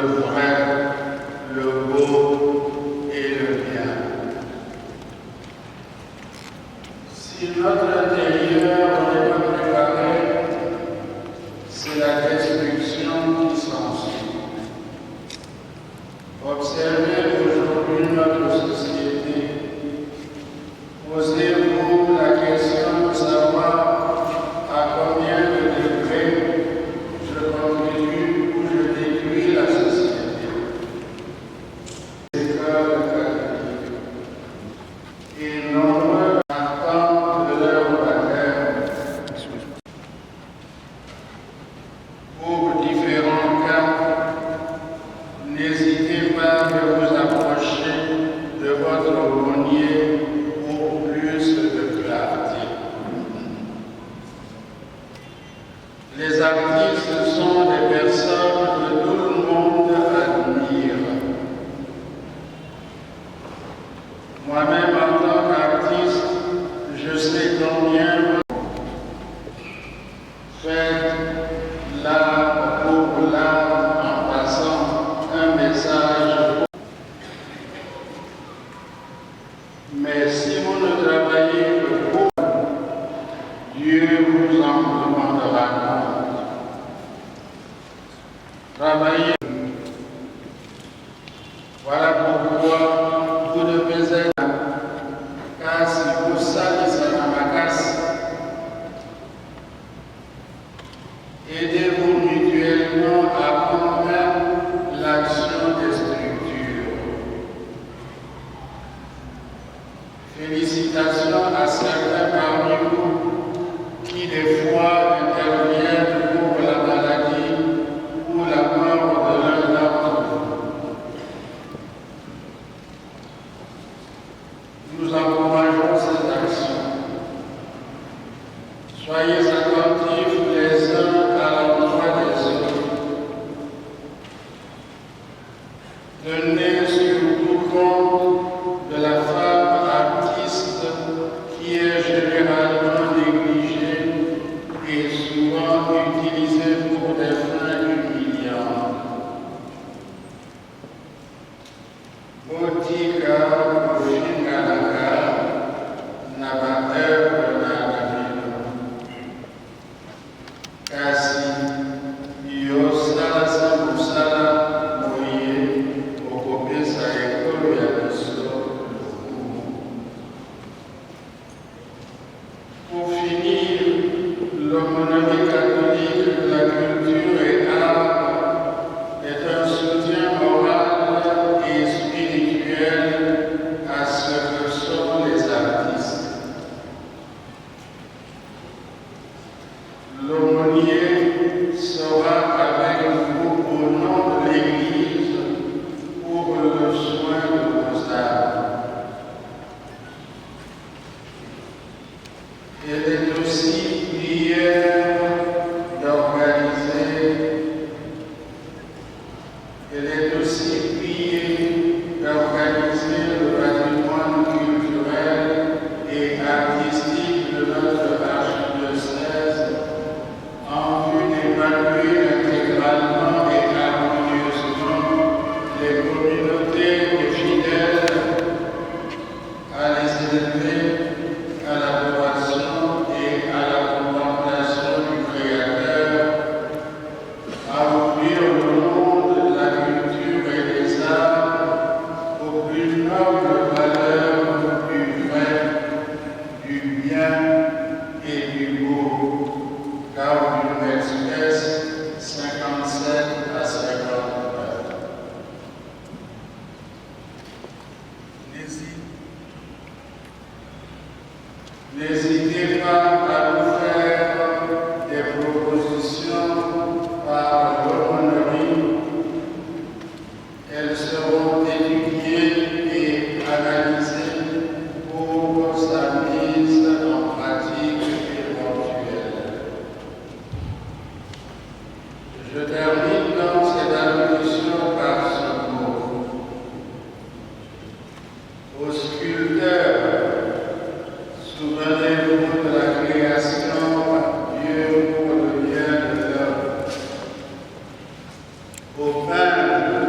vrai, le beau et le bien. Si notre intérieur n'est pas préparé, c'est la destruction qui s'ensuit. Observez aujourd'hui notre société. Posez-vous la question de savoir à combien de degrés je contribue ou je détruis la société. Écoles catholiques et nombreux attendent de leur baptême pour différents cas. N'hésitez pas à vous approcher de votre aumônier pour plus de clarté. Les artistes sont des personnes que tout le monde admire. Moi-même, en tant qu'artiste, je sais combien faites l'art pour l'art en passant un message. Mais si vous ne travaillez que pour Dieu vous en demandera compte. Travaillez. Voilà pourquoi vous devez être là. Car si vous salissez la casse, aidez-vous mutuellement à combattre l'action des structures. Félicitations à certains parmi vous qui des fois interviennent pour la maladie ou la mort de l'un d'entre vous. Nous encourageons cette action. Soyez attentifs les uns à l'endroit des autres. Tenez surtout compte de la femme artiste qui est généralement négligée et souvent utilisée pour des fins humiliantes. Botika Boshingalaka Nabateur Nagamino Kasi Yosala Samusala Moye Okopesa Ekolo Yabiso. Pour finir, l'aumônerie catholique de la culture et art est un soutien moral et spirituel à ce que sont les artistes. L'aumônier sera avec vous au nom de l'Église pour le soin de vos âmes. Elle est aussi prière d'organiser le patrimoine culturel et artistique de notre archidiocèse en vue d'évaluer intégralement et harmonieusement les communautés de fidèles, à les élever à l'adoration et à la contemplation du Créateur, à ouvrir le monde de la culture et des arts aux plus nobles valeurs du vrai, du bien et du beau. Gaudium Express 57 à 59. N'hésitez pas à nous faire des propositions par l'aumônerie. Elles seront étudiées et analysées pour sa mise en pratique éventuelle. Je termine donc cette allocution par ce mot. Aux sculpteurs, souvenez-vous de la création par Dieu pour le bien de l'homme. Aux peintres,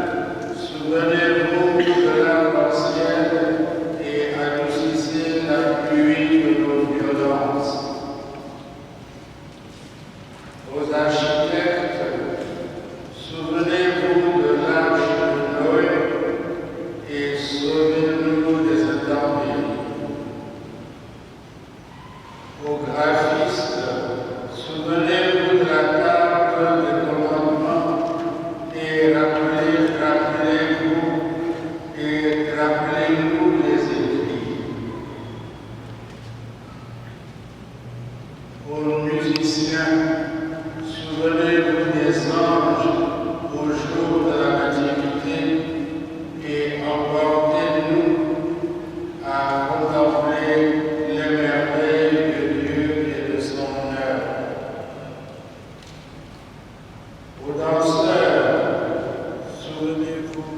souvenez-vous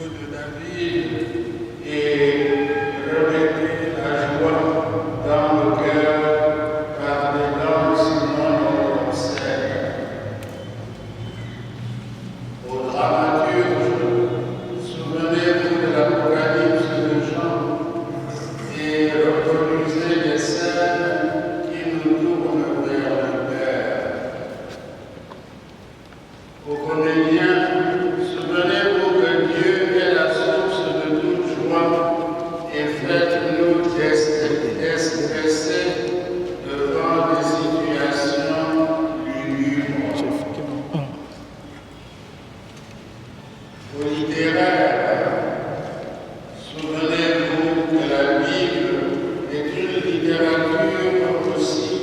de David et remettez la joie dans le cœur par les langues sinon on observe. Au dramaturge, souvenez-vous de l'Apocalypse de Jean et reproduisez les scènes qui nous tournent vers le Père. Aux comédiens, souvenez-vous que Dieu est la source de toute joie et faites-nous déstresser devant des situations lugubres. Aux littéraires, souvenez-vous que la Bible est une littérature aussi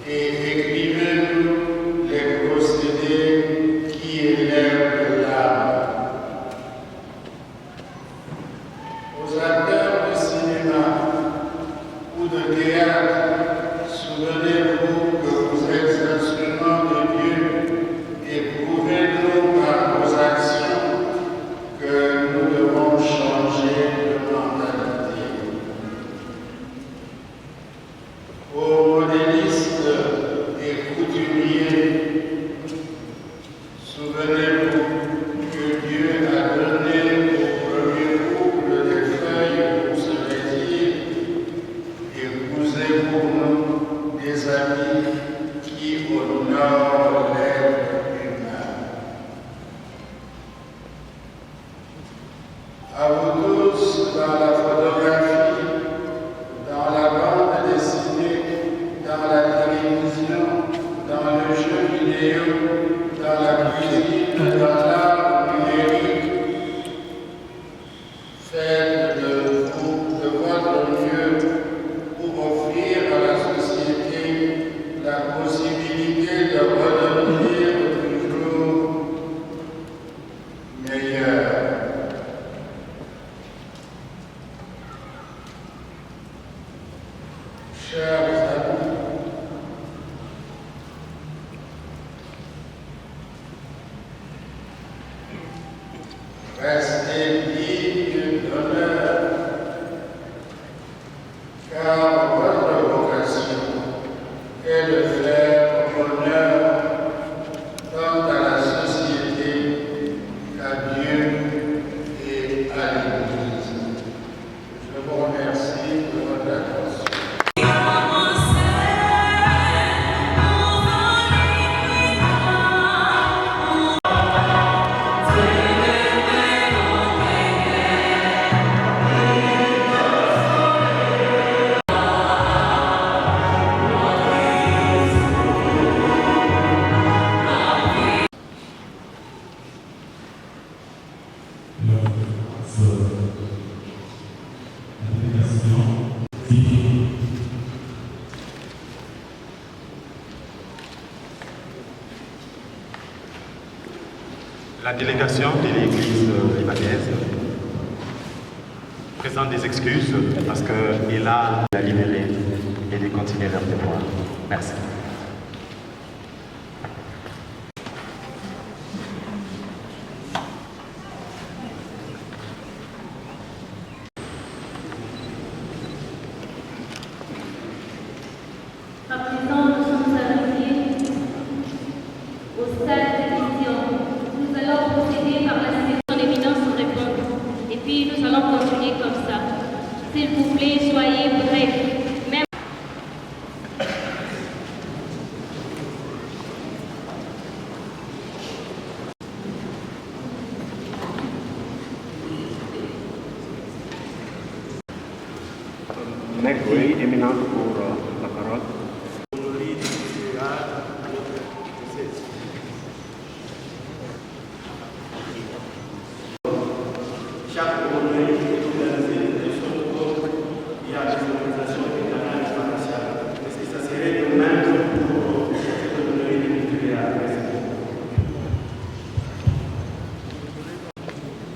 et écrivez-nous les procédés qui élèvent l'âme. Aux acteurs de cinéma ou de théâtre, souvenez-vous que vous êtes instruments de Dieu et prouvez-nous par vos actions que nous devons changer de mentalité. Aux modélistes et couturiers, souvenez-vous que Dieu a donné au premier couple des feuilles pour se vêtir et cousez pour nous des habits qui honorent l'être humain. À vous tous, dans la photographie, dans la bande dessinée, dans la télévision, dans le jeu vidéo, dans la cuisine, dans l'art numérique, faites de votre mieux pour offrir à la société la possibilité de redevenir toujours meilleur. Chers amis, restez dignes d'honneur, car votre vocation est de faire honneur tant à la société qu'à Dieu et à l'Église. Je vous remercie de votre attention. La délégation de l'Église libanaise présente des excuses parce qu'elle a libéré et de continuer leur devoir. Merci. À présent, nous sommes arrivés au stade de questions. Nous allons procéder par la série. Son éminence répond. Et puis nous allons continuer comme ça. S'il vous plaît, soyez brefs. Même Oui, éminente pour la parole. Chaque honoré est organisé des choses comme il y a des organisations internationales internationales. Est-ce que ça serait le même pour cet honoré de l'État?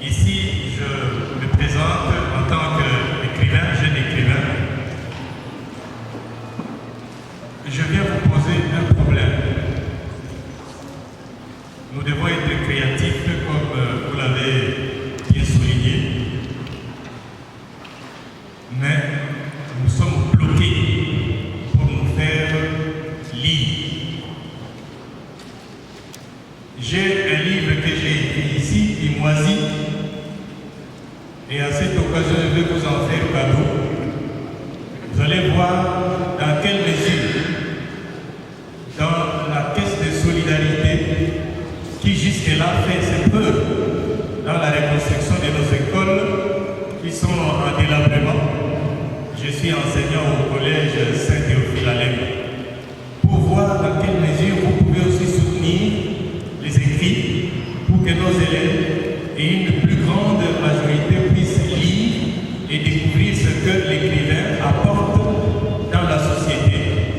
Ici, je me présente en tant qu'écrivain, jeune écrivain. Nous devons être créatifs, comme vous l'avez bien souligné, mais nous sommes bloqués pour nous faire lire. J'ai un livre que j'ai écrit ici, qui moisit, et à cette occasion, je vais vous en faire cadeau. Vous allez voir dans quelle mesure, dans la caisse de solidarité, qui jusque-là fait ses preuves dans la reconstruction de nos écoles qui sont en délabrement. Je suis enseignant au collège Saint-Théophile à Lèvres. Pour voir dans quelle mesure vous pouvez aussi soutenir les écrits pour que nos élèves et une plus grande majorité puissent lire et découvrir ce que l'écrivain apporte dans la société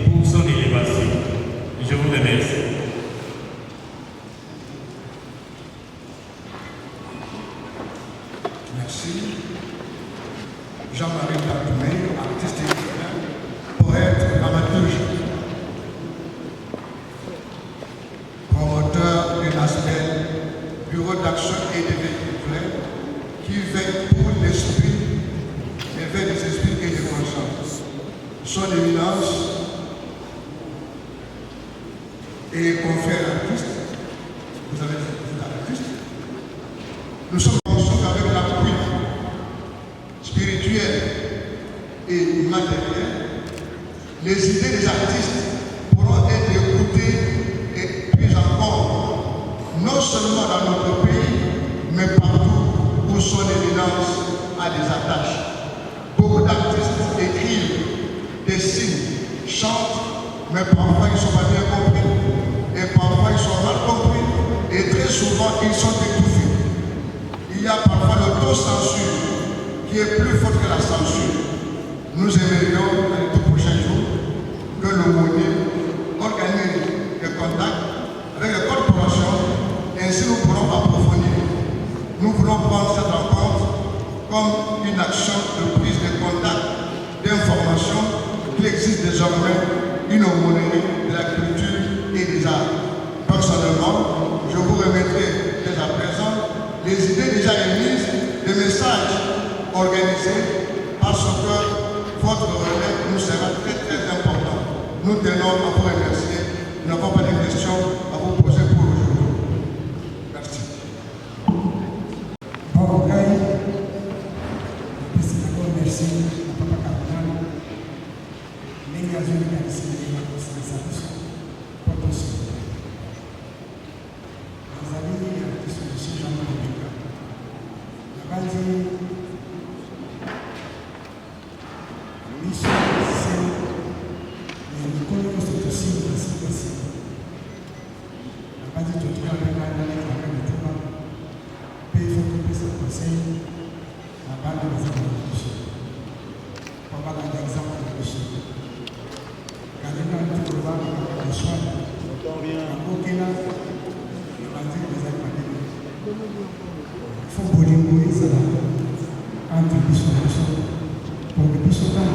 pour son élévation. Je vous remercie. Merci. Jean-Marie Barthomé, artiste et écrivain, poète, dramaturge, promoteur du NASPEL, bureau d'action et d'éveil culturel, qui veille pour l'esprit, l'éveil des esprits et des consciences. Son éminence et confrère artiste, vous avez dit artiste, nous sommes avec l'appui spirituel et matériel, les idées des artistes pourront être écoutées et prises en compte, non seulement dans notre pays, mais partout où son éminence a des attaches. Beaucoup d'artistes écrivent, dessinent, chantent, mais parfois ils ne sont pas bien compris, et parfois ils sont mal compris, et très souvent ils sont étouffés. Il y a parfois l'autocensure qui est plus forte que la censure. Nous aimerions, dans les tout prochains jours, que le MONUC organise des contacts avec les corporations, et ainsi nous pourrons approfondir. Nous voulons prendre cette rencontre comme une action de prise de contact, d'information qu'il existe désormais une homologie de la culture et des arts. Personnellement, je vous remettrai dès à présent les idées déjà émises, des messages organisés, parce que votre relais nous sera très très important. Nous tenons à vous remercier. Nous n'avons pas de questions à vous poser pour aujourd'hui. Merci. Bon, Gaï, merci à Papa Cardinal. L'engagement de la civilisation pour tous. Les amis qui sont ici, Jean-Marie. La base mission, c'est l'école constitutive de la CPC. La base de tout le monde, pays faut ce conseil, la base de l'éducation. On va donner l'exemple de l'éducation. Cardinal, tu peux voir le soin. La Burkina, le bâtiment des académies. Il faut bouger Moïse entre les solutions. Pour que les solutions,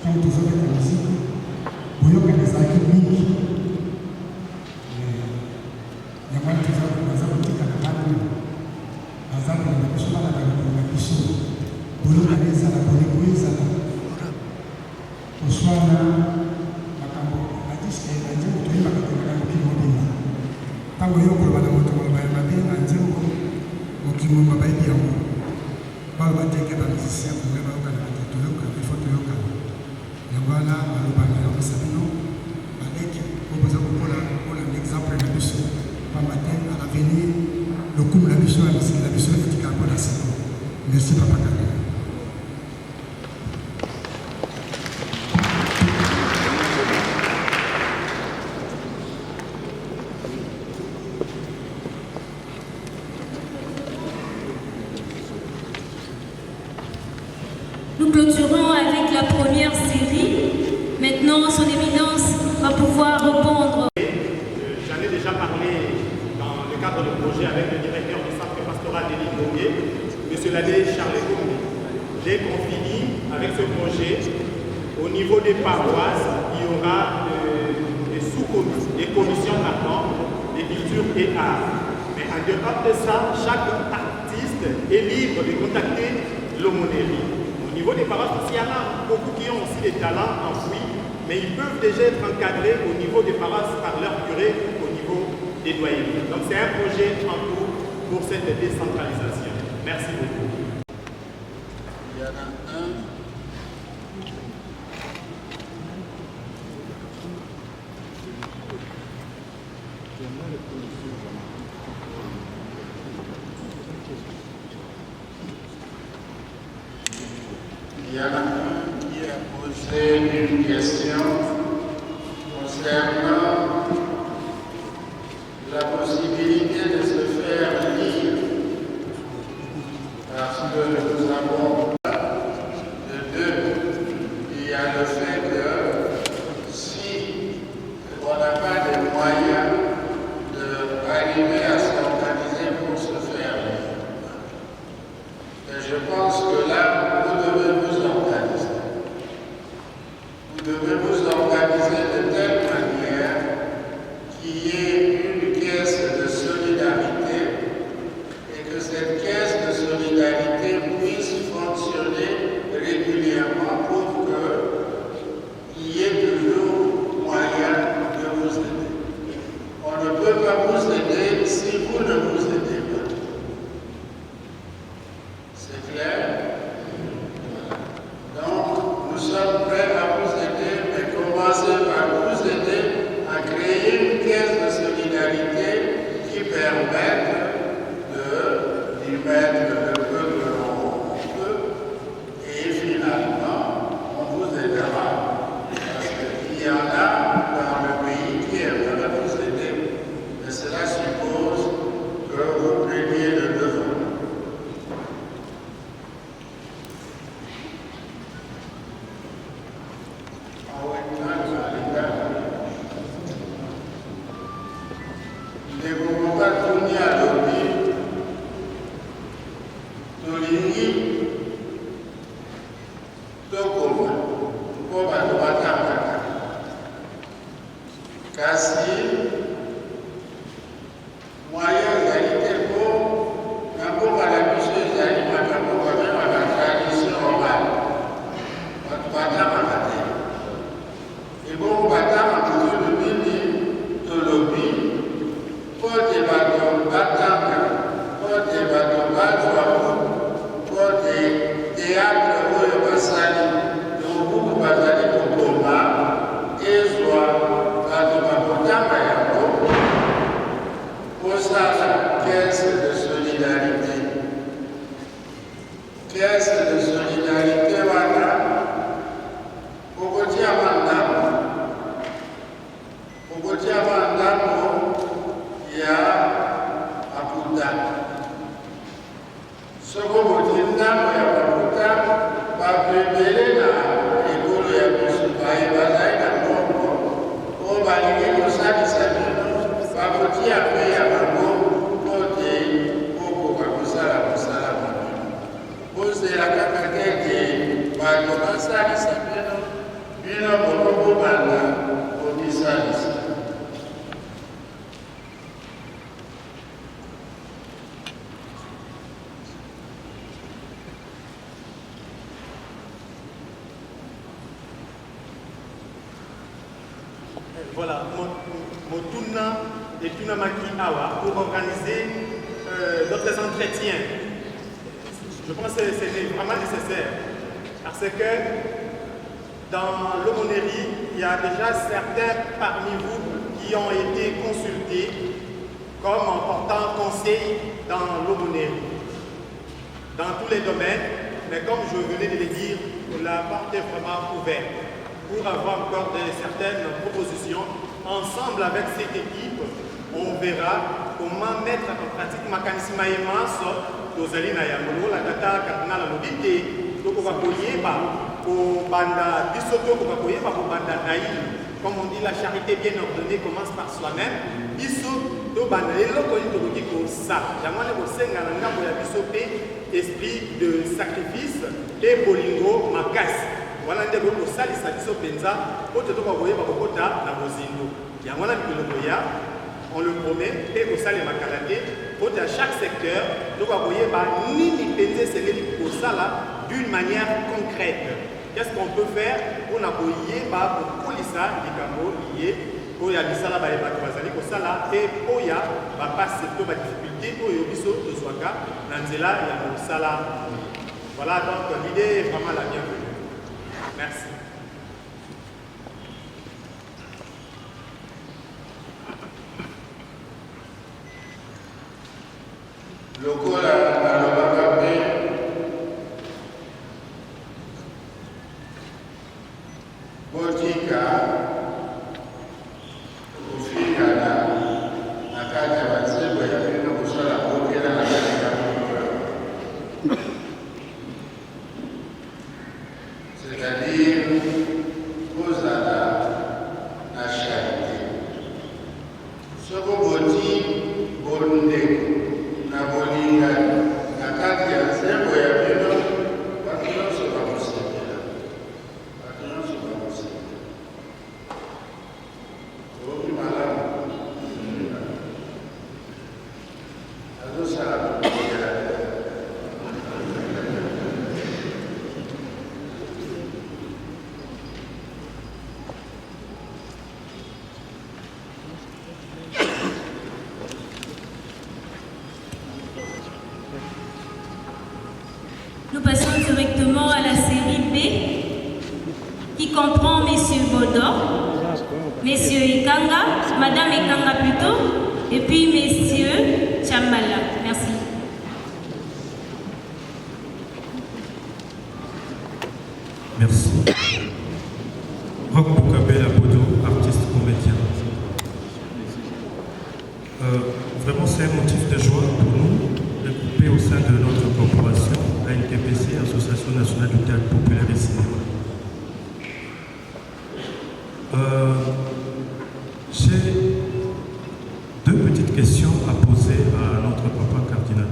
quand ils ont la musique, vous avez des académies. Il y a moins de gens qui ont des académies. Par exemple, la personne a la question. Vous avez des académies. Pour soi, la disque est la disque qui est la tango yo ko bana moto ba ba be na nzembo o ki mo ba bi yango ba ba teke ba musicien ko ba ka na to yo ka il faut to yo ka ya bana ba ba na yo sabino ba leki ko ba za ko la l'exemple na biso ba matin à l'avenir le coup la biso la biso qui ka ko la siko merci papa ka. Nous clôturons avec la première série. Maintenant, son éminence va pouvoir répondre. J'en ai déjà parlé dans le cadre du projet avec le directeur du centre pastoral de l'île Gombier, M. l'abbé Charles Gombier. Dès qu'on finit avec ce projet, au niveau des paroisses, il y aura des sous-commissions, des commissions d'accord, et culture et art. Mais en dehors de ça, chaque artiste est libre de contacter l'aumônerie. Au niveau des paroisses, il y en a beaucoup qui ont aussi des talents enfouis, mais ils peuvent déjà être encadrés au niveau des paroisses par leur curé, au niveau des doyens. Donc c'est un projet en cours pour cette décentralisation. Merci beaucoup. Il y en a un. Il y en a un qui a posé une question concernant la possibilité de se faire lire, parce que nous avons de deux. Il y a le fait que si on n'a pas de moyens d'arriver à s'organiser pour se faire lire, et je pense que là, vous devez vous organiser. Vous devez vous organiser de telle manière qu'il y ait une caisse de solidarité et que cette caisse de solidarité puisse fonctionner régulièrement pour qu'il y ait toujours moyen de vous aider. On ne peut pas vous aider si vous ne vous aidez pas. C'est clair? Donc, nous sommes prêts à vous aider, mais commencez par vous aider à créer une caisse de solidarité qui permette d'y mettre le peu que l'on peut, et finalement, on vous aidera. Parce qu'il y en a dans le pays qui aimeraient vous aider, mais cela suppose que vous preniez le devant. Voilà, Motuna et Tunamaki Awa pour organiser d'autres entretiens. Je pense que c'est vraiment nécessaire parce que dans l'aumônerie, il y a déjà certains parmi vous qui ont été consultés comme en portant conseil dans l'aumônerie, dans tous les domaines, mais comme je venais de le dire, la porte est vraiment ouverte pour avoir encore certaines propositions. Ensemble avec cette équipe, on verra comment mettre en pratique mécanisme tozali na yango la tata cardinal lobite to ko koyeba ko banda bisoto ko koyeba ko banda naï. Comme on dit, la charité bien ordonnée commence par soi-même. Biso to banda eloko ni to ko ça. Jamane ko senga na ngambo ya biso pe esprit de sacrifice et bolingo makasi. Wana nde ko salisa biso penza oto to ko koyeba ko kota na bozindo. Yango na biloko ya on le promet, et au salle Makalate, pour à chaque secteur, nous allons voir d'une manière concrète. Qu'est-ce qu'on peut faire pour appuyer pour ça, les camos liés, pour y aller ça là, pour ça et pour y aller passer toutes les difficultés, pour y aller sur le soika, dans il y a ça là. Voilà, donc l'idée est vraiment la bienvenue. Merci. Lokola alobakabe botika kufika na kati ya wazee ya Afrika kusala kuokela na katika c'est-à-dire kozala na charité soko boti bonde na bolinga na kati ya nzembo ya bino bato nyonso bakosepela oki malamu azosala kokela Nous passons directement à la série B, qui comprend Messieurs Baudor, Messieurs Ekanga, Madame Ekanga plutôt, et puis Messieurs Chamala. Merci. Merci. Roch Boukabela Bodo, artiste comédien. Vraiment, c'est un motif de joie pour nous de couper au sein de notre corporation, ANTPC, Association nationale du théâtre populaire et cinéma. J'ai deux petites questions à poser à notre papa cardinal.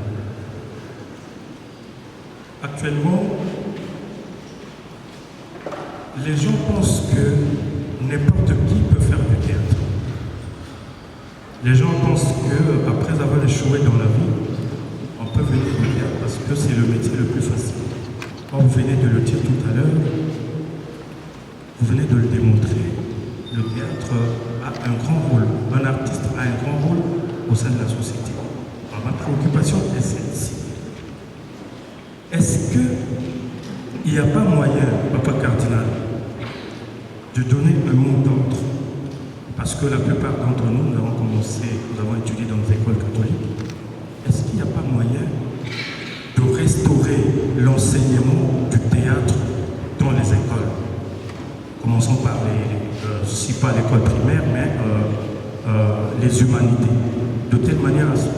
Actuellement, les gens pensent que n'importe qui peut faire du théâtre. Les gens pensent qu'après avoir échoué dans la vie, on peut venir au théâtre parce que c'est le métier le plus facile. Comme vous venez de le dire tout à l'heure, vous venez de le démontrer. Le théâtre a un grand rôle, un artiste a un grand rôle au sein de la société. Alors, ma préoccupation est celle-ci. Est-ce qu'il n'y a pas moyen, papa cardinal, de donner un mot d'ordre? Parce que la plupart d'entre nous, nous avons étudié dans les écoles catholiques. Est-ce qu'il n'y a pas moyen de restaurer l'enseignement du théâtre dans les écoles? Commençons par je ne suis pas l'école primaire, mais les humanités. De telle manière à ce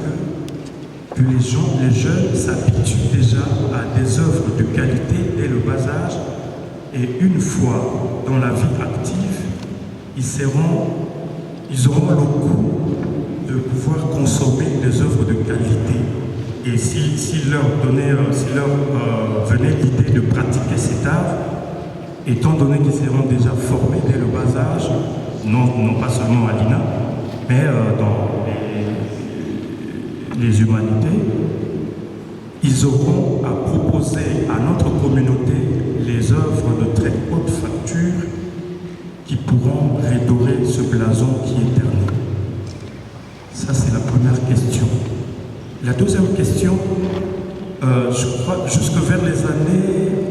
que les jeunes s'habituent déjà à des œuvres de qualité dès le bas âge. Et une fois dans la vie active, ils auront le goût de pouvoir consommer des œuvres de qualité. Et s'il leur venait l'idée de pratiquer cet art, étant donné qu'ils seront déjà formés dès le bas âge, non pas seulement à l'INA, mais dans les humanités, ils auront à proposer à notre communauté les œuvres de très haute facture qui pourront redorer ce blason qui est terni. Ça, c'est la première question. La deuxième question, je crois, jusque vers les années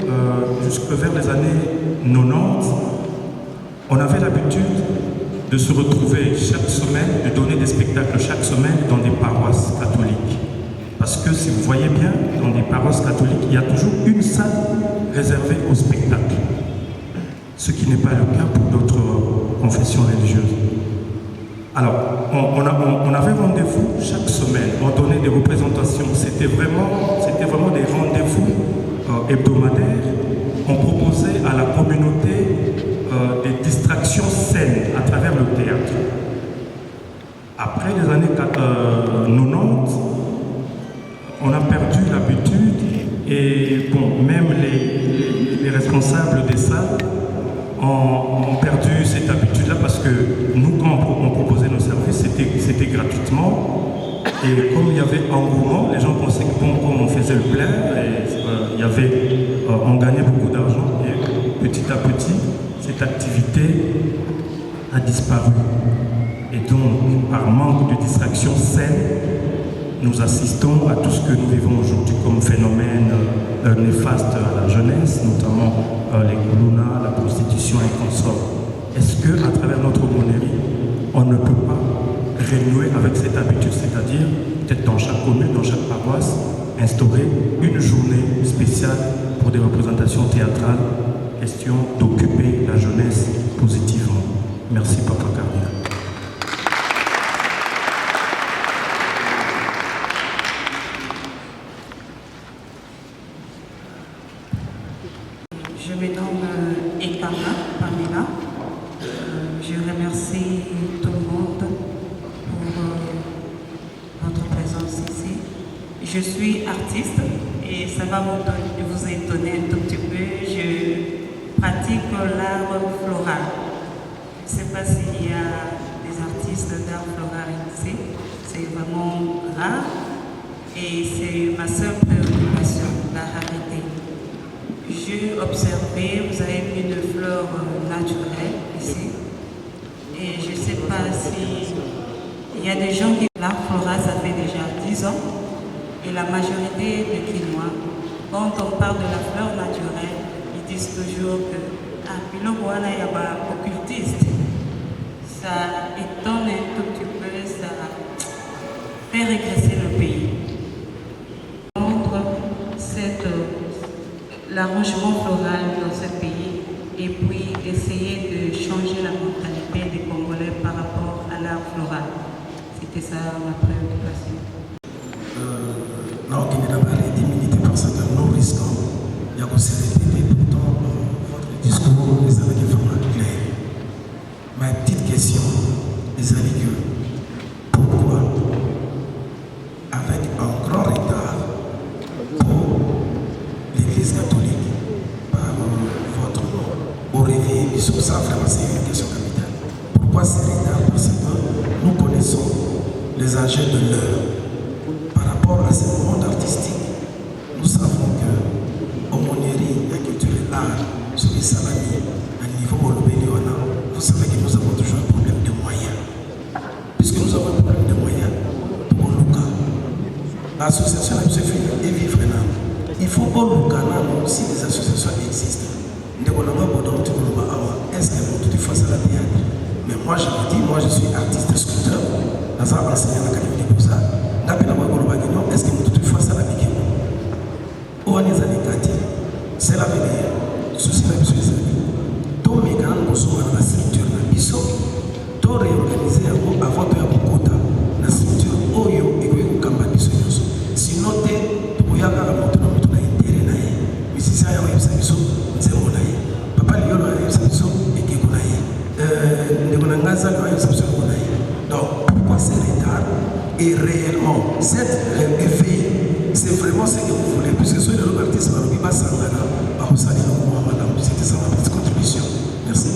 90, on avait l'habitude de se retrouver chaque semaine, de donner des spectacles chaque semaine dans des paroisses catholiques. Parce que si vous voyez bien, dans des paroisses catholiques, il y a toujours une salle réservée au spectacle. Ce qui n'est pas le cas pour d'autres confessions religieuses. Alors, on avait rendez-vous chaque semaine, on donnait des représentations. C'était vraiment des rendez-vous hebdomadaires. On proposait à la communauté des distractions saines à travers le théâtre. Après les années 90, on a perdu l'habitude et bon, même les responsables des salles ont perdu cette habitude-là parce que nous, quand on proposait nos services, c'était gratuitement. Et comme il y avait engouement, les gens pensaient que bon, comme on faisait le plein, on gagnait beaucoup d'argent. Et petit à petit, cette activité a disparu. Et donc, par manque de distraction saine, nous assistons à tout ce que nous vivons aujourd'hui comme phénomène néfaste à la jeunesse, notamment les goulounas, la prostitution et consorts. Est-ce qu'à travers notre aumônerie, on ne peut pas renouer avec cette habitude, c'est-à-dire peut-être dans chaque commune, dans chaque paroisse, instaurer une journée spéciale pour des représentations théâtrales, question d'occuper la jeunesse positivement. Merci, Papa Cardinal. Je me nomme Ekama Pamela. Je remercie tout le monde pour votre présence ici. Je suis artiste et ça va vous étonner un tout petit peu. Je pratique l'art floral. Je ne sais pas s'il y a des artistes d'art floral ici. C'est vraiment rare et c'est ma seule préoccupation, la rareté. J'ai observé, vous avez mis une fleur naturelle ici. Et je ne sais pas si il y a des gens qui l'art floral, ça fait déjà 10 ans. Et la majorité des Quinois, quand on parle de la fleur naturelle, ils disent toujours que puis le voilà, il y a pas occultiste. Ça étonne un tout petit peu, ça fait régresser le pays. L'arrangement floral dans ce pays et puis essayer de changer la mentalité des Congolais par rapport à l'art floral. C'était ça ma préoccupation. Alors qu'il n'est pas les 10 minutes parce que nous risquons, il y a aussi répété pourtant votre discours, les amis vraiment clairs. Ma petite question, les amis, pourquoi, avec un grand retard pour l'Église catholique, par votre au réveil, ils sont ça vraiment, c'est une question capitale. Pourquoi c'est retard? Parce que nous connaissons les enjeux de l'heure. Par rapport à ce monde artistique, nous savons que aumônerie, la culture et l'art, sur les salariés, à niveau Molobéliona, vous savez que nous avons toujours un problème de moyens. Puisque nous avons un problème de moyens, pour Luka, l'association a se fait et vivre là. Il faut que Luka, si les associations existent, est-ce qu'elles vont tout face à la théâtre? Mais moi je me dis, moi je suis artiste sculpteur, dans un enseignant à l'académie des beaux-arts. Est-ce que vous toutefois ça la piqué? Où est-ce que c'est l'avenir? Souci la mission des amis. Tous mes grands consomments dans la structure de Bissot, tout réorganisé avant de avoir la structure Oyo et que Kamba Bissot. Sinon, tu as la moto dans l'intérêt. Mais si ça y a eu sa mission, c'est mon aïe. Papa Lyon a eu sa mission et qui est mon aïe. Les Bonangaza a eu sa mission. Donc, pourquoi c'est retard? Et réellement, cet effet, c'est vraiment ce que vous voulez, puisque ce sont les artistes qui passent à madame, c'était ça ma petite contribution. Merci.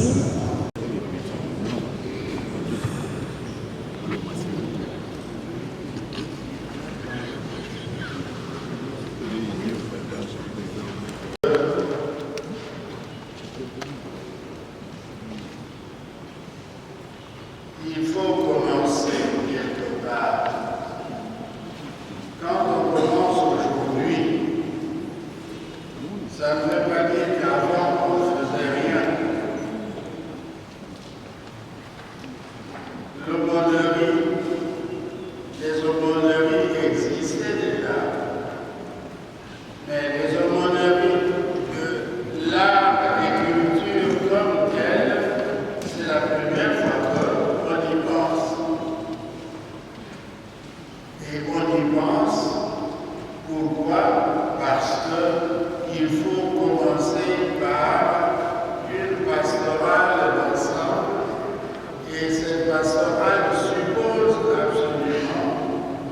Il faut commencer quelque part. Quand on commence aujourd'hui, ça ne veut pas dire qu'avant on ne faisait rien. L'aumônerie, les aumôneries existaient déjà. Mais les aumôneries de l'art et culture comme telle, c'est la première fois qu'on y pense. Et on y pense, pourquoi? Parce qu'il faut commencer par une pastorale d'ensemble. Et cette pastorale suppose absolument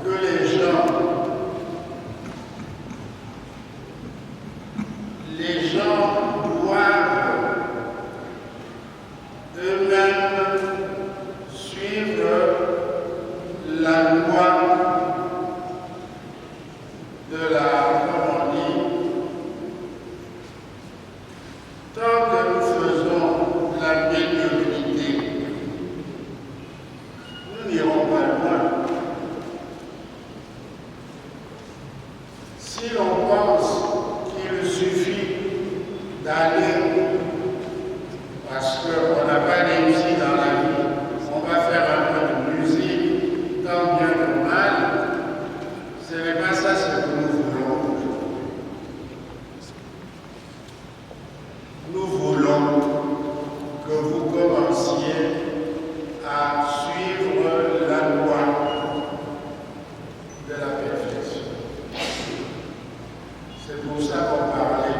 que les gens doivent eux-mêmes suivre la loi de la, comment on dit, tant que nous faisons la médiocrité, nous n'irons pas loin. Si l'on pense qu'il suffit d'aller, parce qu'on n'a pas réussi dans la vie, on va faire un peu de musique, tant bien que mal, ce n'est pas ça ce que nous voulons. Nous voulons que vous commenciez à suivre la loi de la perfection. C'est pour ça qu'on parlait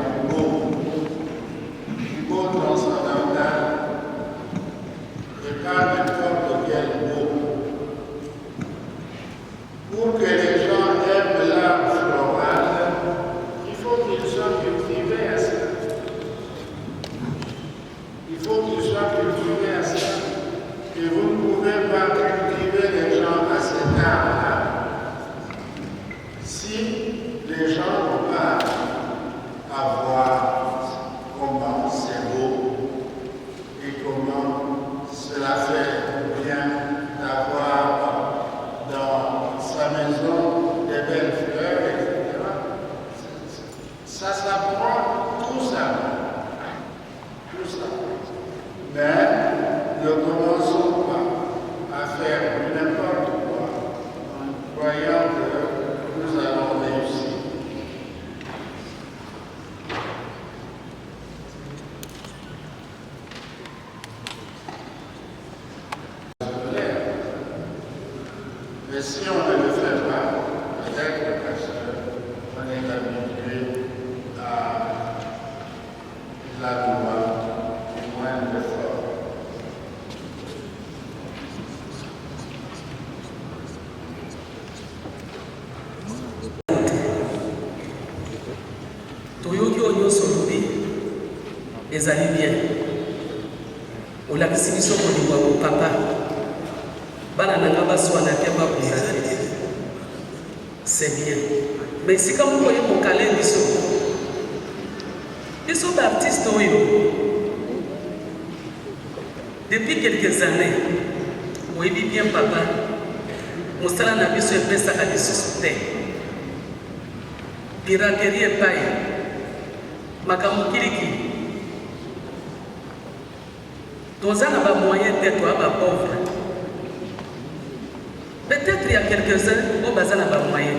du beau transcendantal, et pas n'importe quel beau. Pour que les gens aiment l'art floral, il faut qu'ils soient cultivés à ça. Il faut qu'ils soient cultivés à ça. Et vous ne pouvez pas cultiver les gens à cet art-là si les gens n'ont pas à voir comment c'est beau et comment cela fait bien d'avoir dans sa maison des belles fleurs, etc. Ça s'apprend, tout ça. Tout ça. Mais ne commençons pas à faire n'importe quoi en croyant que nous allons réussir. Mais si on ne le fait pas, peut-être parce qu'on est habitué à la loi du moins d'effort. toyoki oyo nyonso lobi ezali bien olakisi biso kolinga kopapa bana nanga baswana te babunda te c'est bien mais esika moko ye kokale biso baartiste oyo depuis quelques années oyebi bien papa mosala na biso epesaka lisusu te piraterie epai makambo kiliki toza na bamoyen te toa bapauvre peut-être il y a quelques-uns oyo baza na bamoyen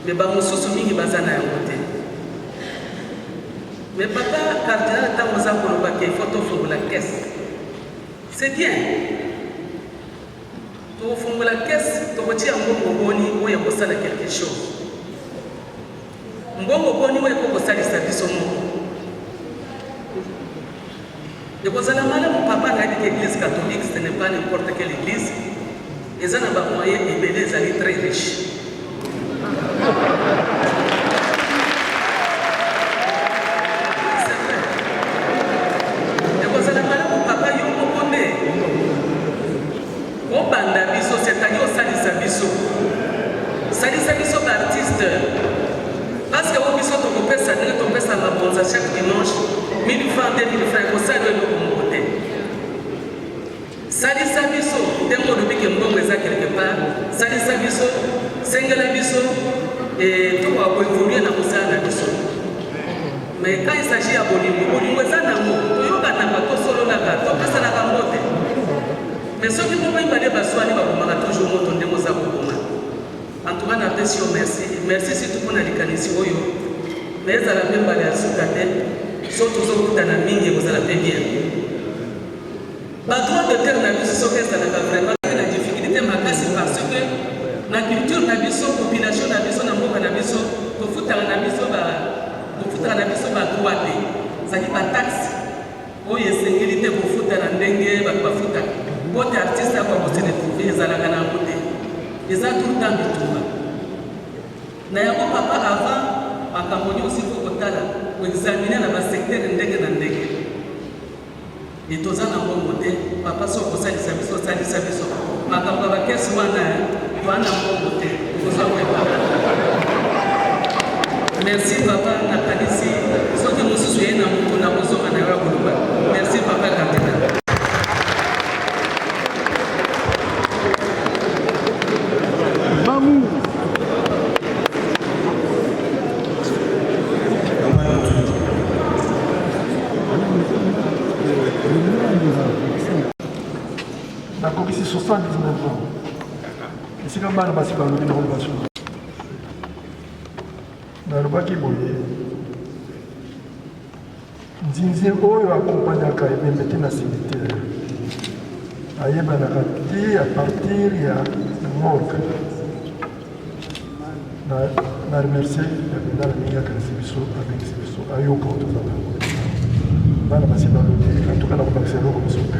mais bamosusu mingi baza na yango te mais papa cardinal ntango oza kolobaka ifo tofungola kese c'est bien tokofungola kese tokotia yango moboni oyo ekosala quelque chose mbongo boni oyo ekokosalisa biso moko ekozala malamu papa nayebi ke église catholique ce n'est pas n'importe quelle église eza na bamoyen ebele ezali très riche ekozala malamu papa yo moko nde obanda biso c'est-à-dire osalisa biso baartiste parce que oyo biso tokopesa ndenge topesa mabonza chaque dimanche 1000 francs 2000 francs ekosala eloko moko te salisa biso ndenge olobi ke mbongo eza quelque part salisa biso sengela biso tokoakoevolue na mosala na biso mais quand il s'agit ya bolingo eza nango toyokanaka tosololaka topesanaka mbote mais soki moko mibale baswani bakomaka toujours moto ndenge oza kokoma en tout cas napesi yo merci surtout mpona likanisi oyo mais ezala mpe mbala ya suka te so tozokutana mingi ekozala mpe bien badroit de terre na biso soki ezalaka vraiment na difficulté makasi parce que na culture na biso population na biso na mboka na biso tofutaka na biso badroit te ezali bataxe oyo esengeli te kofuta na ndenge bato bafutaka po te artiste akokoseretrouve ezalaka na yango te eza tout le temps bitumba na yango papa avant makambo nyonso ifo kotala koexamine na basektere ndenge na ndenge etoza na mbongo te papa so kosalisa biso osalisa biso makambo bakesi wana toana mbongo te tokozwa merci papa nakanisi soki mosusu ye na motu na kozonga na yo ya koloba merci papa kardinal. nakomisi 79 ans esika bana basi balobi na relation nalobaki boye nzinzi oyo akompanyaka ebembete na cimetière ayebanaka te a partir ya morgue na remercie yapenda na mingi akanisi biso abengisi biso ayoka otozala bana basi balobi antuka na kobakisa eloko biso mpe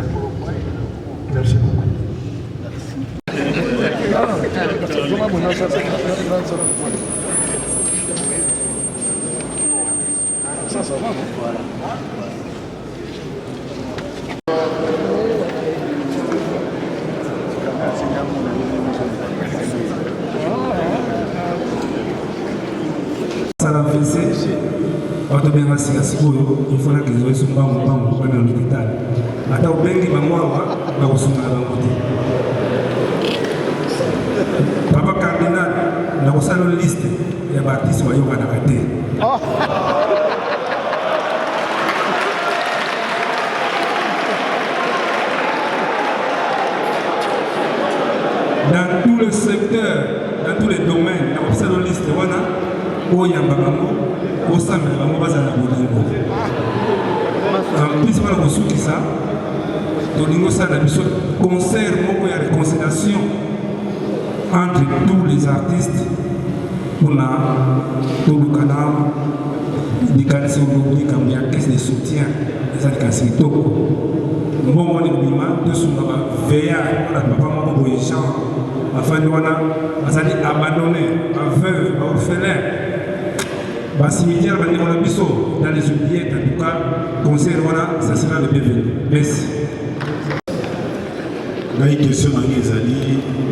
merci beaucoup. Ça va, non? Voilà. Ça l'a fait, watu benga sikasikoyo ifuna kizoeso mbangu kwa na hospitali hata ubengi bamwawa bakusungana bango te papa cardinal na kusalo liste ya baartiste bayokanaka te dans tous les secteurs, dans tous les domaines na kusalo liste wana oyamba bango osambela bango bazala bolingo en plus wana kosukisa tolingo osala biso concert moko ya réconciliation entre tous les artistes mpona tolukana likanisi likambo ya caisse de soutien eza likanisi kitoko mbongo wana ebima tosunga baveillard wana papa moko boye jean bafandi wana bazali abandonné baveuve baorphelin cimetière on a biso dans les oubliettes en tout cas concert voilà ça sera le bienvenu merci ngai question nangi ezali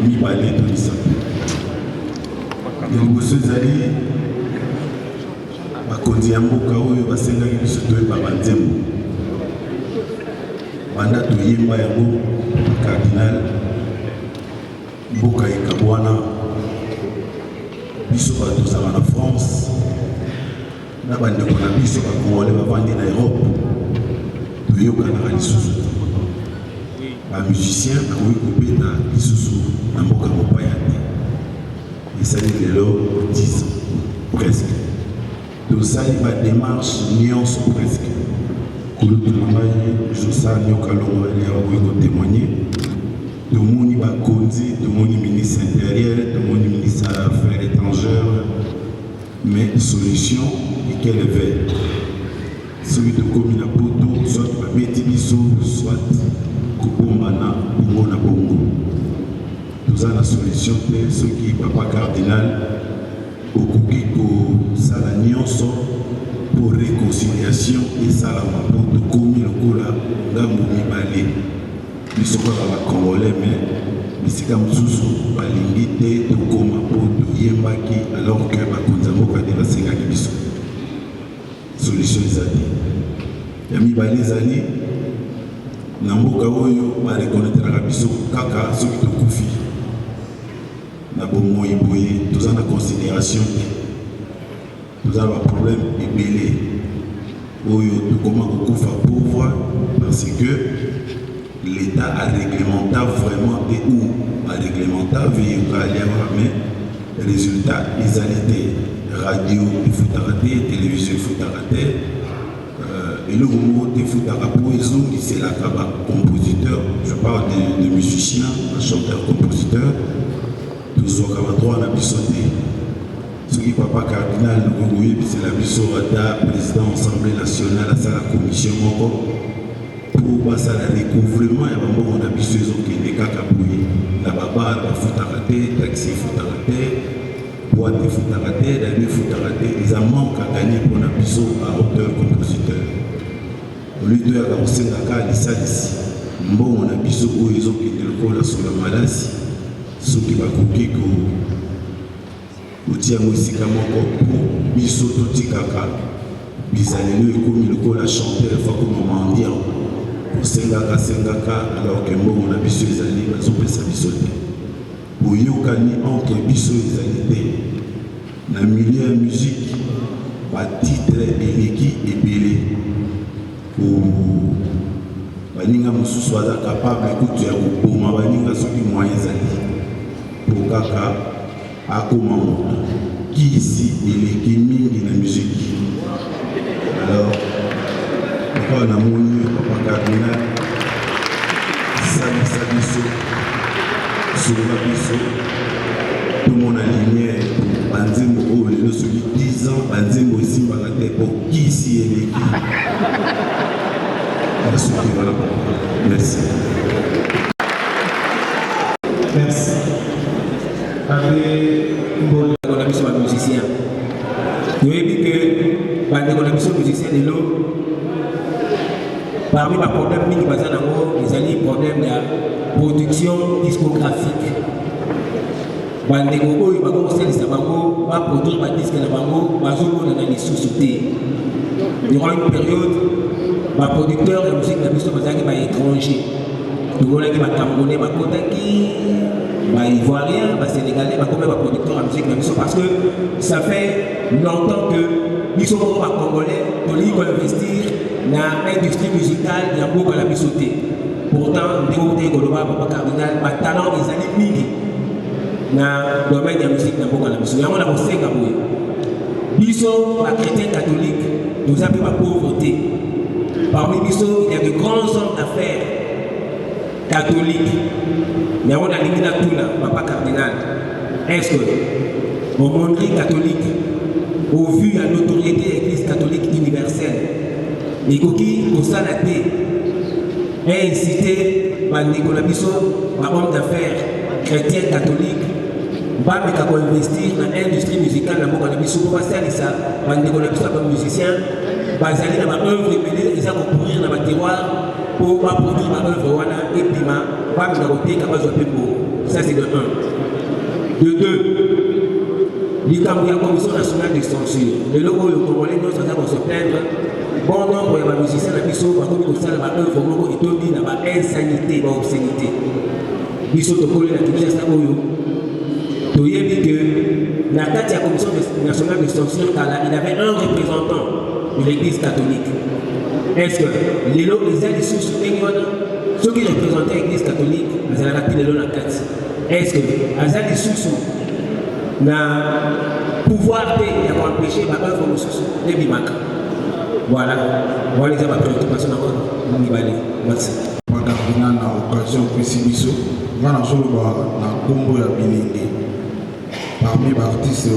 mibale to misato liboso ezali bakonzi ya mboka oyo basengaki biso toyeba banzembo banda toyemba yango cardinal mboka ekabwana biso bato tozala na France na bandeko na biso bakongole bavandi na Europe toyokanaka lisusu bamusicien bakoki kobeta lisusu na mboka mopaya te esali lelo 10 ans presque tosali badémarche nyonso presque kolutuna ngai josa nyokalongo ele akoki kotémoigner tomoni bakonzi tomoni ministre intérieur tomoni ministre à affaires étrangères mais solution quel éveil celui de komi na poto soit babeti biso soit kobombana bongo na bongo toza na solution te soki papa cardinal okoki kosala nyonso pour réconciliation esalama po tokomi lokola ngambo mibale biso kaka bacongolais mais bisika mosusu balingi te tokoma po toyembaki alors que bakonzi ya mboka te basengaki biso solution ezali ya mibale ezali na mboka oyo barekoneteraka biso kaka soki tokufi na bomoi boye toza na considération te toza na baproblème ebele oyo tokoma kokufa pauvre parce que l'État a réglementé vraiment et où a réglementé mais résultat ils allaient radio il faut arrêter télévision il faut arrêter et le mot il faut arrêter poison c'est la compositeur je parle de musiciens chanteurs compositeurs tous au droit à la bisonné ce qui papa cardinal oui c'est la bisonada président assemblée nationale à la commission pour basala recouvrement ya bambongo na biso ezokende kaka boye na babala bafutaka te taxi efutaka te boîte efutaka te dami efutaka te eza manque à gagner mpona biso ba auteur compositeur oli toyaka kosengaka lisalisi mbongo na biso oyo ezokende lokola sola malasi soki bakoki kotia yango esika moko mpo biso totikaka bizalelo ekomi lokola chanteur fakoma mendiant kosengaka alors ke mbongo na biso ezali bazopesa biso te boyokani entre biso ezali te na milieu ya musique batitre eleki ebele baninga mosusu aza capable kutu ya koboma baninga soki moyen ezali po kaka akoma moto kisi eleki mingi na musique. Alors lokola namoni papa cardinal salisa biso sauva biso tomona lumière banzembo oyo lelo soki 10 ans banzembo esimbaka te po kisi eleki. Merci. Merci. On a mis sur un musicien. Vous avez dit que on a mis sur un musicien de l'eau. Parmi les problèmes, les problèmes de production discographique. Bandeko oyo bakosalisa bango baproduire badisque na bango bazomona na lisusu te. Durant une période producteur de musique de la musique étranger. Tout le monde qui va Camerounais, Ivoirien, Sénégalais, producteur de musique de la musique parce que ça fait longtemps que nous sommes Congolais, nous devons investir dans l'industrie musicale de la musique. Pourtant, nous devons Papa Cardinal, les talents des années mini dans le domaine de la musique de la musique. Nous avons les chrétiens catholiques, nous avons la pauvreté. Parmi nous, il y a de grands hommes d'affaires catholiques. Mais on a éliminé tout là, Papa Cardinal. Est-ce que au monde catholique, au vu de la notoriété de l'Église catholique universelle, les coquilles au salaté est incité par Nicolas Bissot, par homme d'affaires chrétien catholique, va investir dans l'industrie musicale de Nicolas Bissot pour passer à ça, par Nicolas Bissot comme musicien. Bazali na œuvre ébélée, ils ont courir dans le tiroir pour produire ma œuvre et puis ma côté capable de pour. Ça c'est de 1. De 2, il y a la commission nationale de censure. Le logo le Congolais nous sommes se plaindre. Bon nombre de musiciens na biso par contre ça la œuvre moko etondi na ba insanité, ba obscénité. Biso to kolela Kinshasa oyo. Toyebi que la commission nationale de censure il avait un représentant de l'Église catholique. Est-ce que les gens sous ceux qui représentaient l'Église catholique, ils ont la est-ce que les sous na pouvoir d'empêcher ma œuvre de bimak. Voilà les préoccupations merci. Cardinal na occasion préciso, on a solo na combo ya bilenge. Parmi les artistes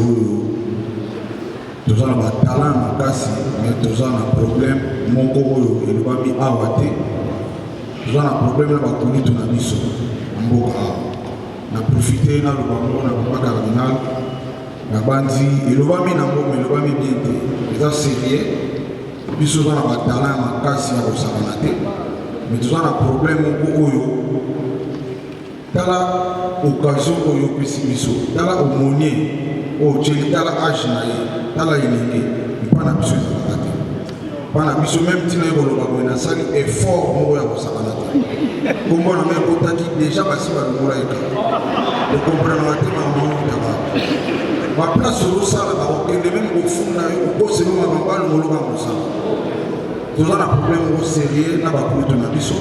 tous ont un talent mais tous ont un problème mon oyo elobami awa te tous ont un problème na bakoni to na biso mboka na profiter na lobango na Papa Cardinal na bandi elobami na mboka elobami bien te eza sérieux biso na talent makasi ya kosakana te mais tous ont un problème moko oyo tala occasion oyo pesi biso tala aumônier oyo tieli tala age na ye tala elenge mpana biso ezalaka te mpana biso meme ntina ye koloba boye nasali effort moko ya kosakana te kombo na ngai ekotaki deja basi balongola eka ekomprenaka te makamokutaka baplace ozosala bakokende meme kofunda yo okosema makambo balongoloka mosala toza na problème moko sérieux na bakutu na biso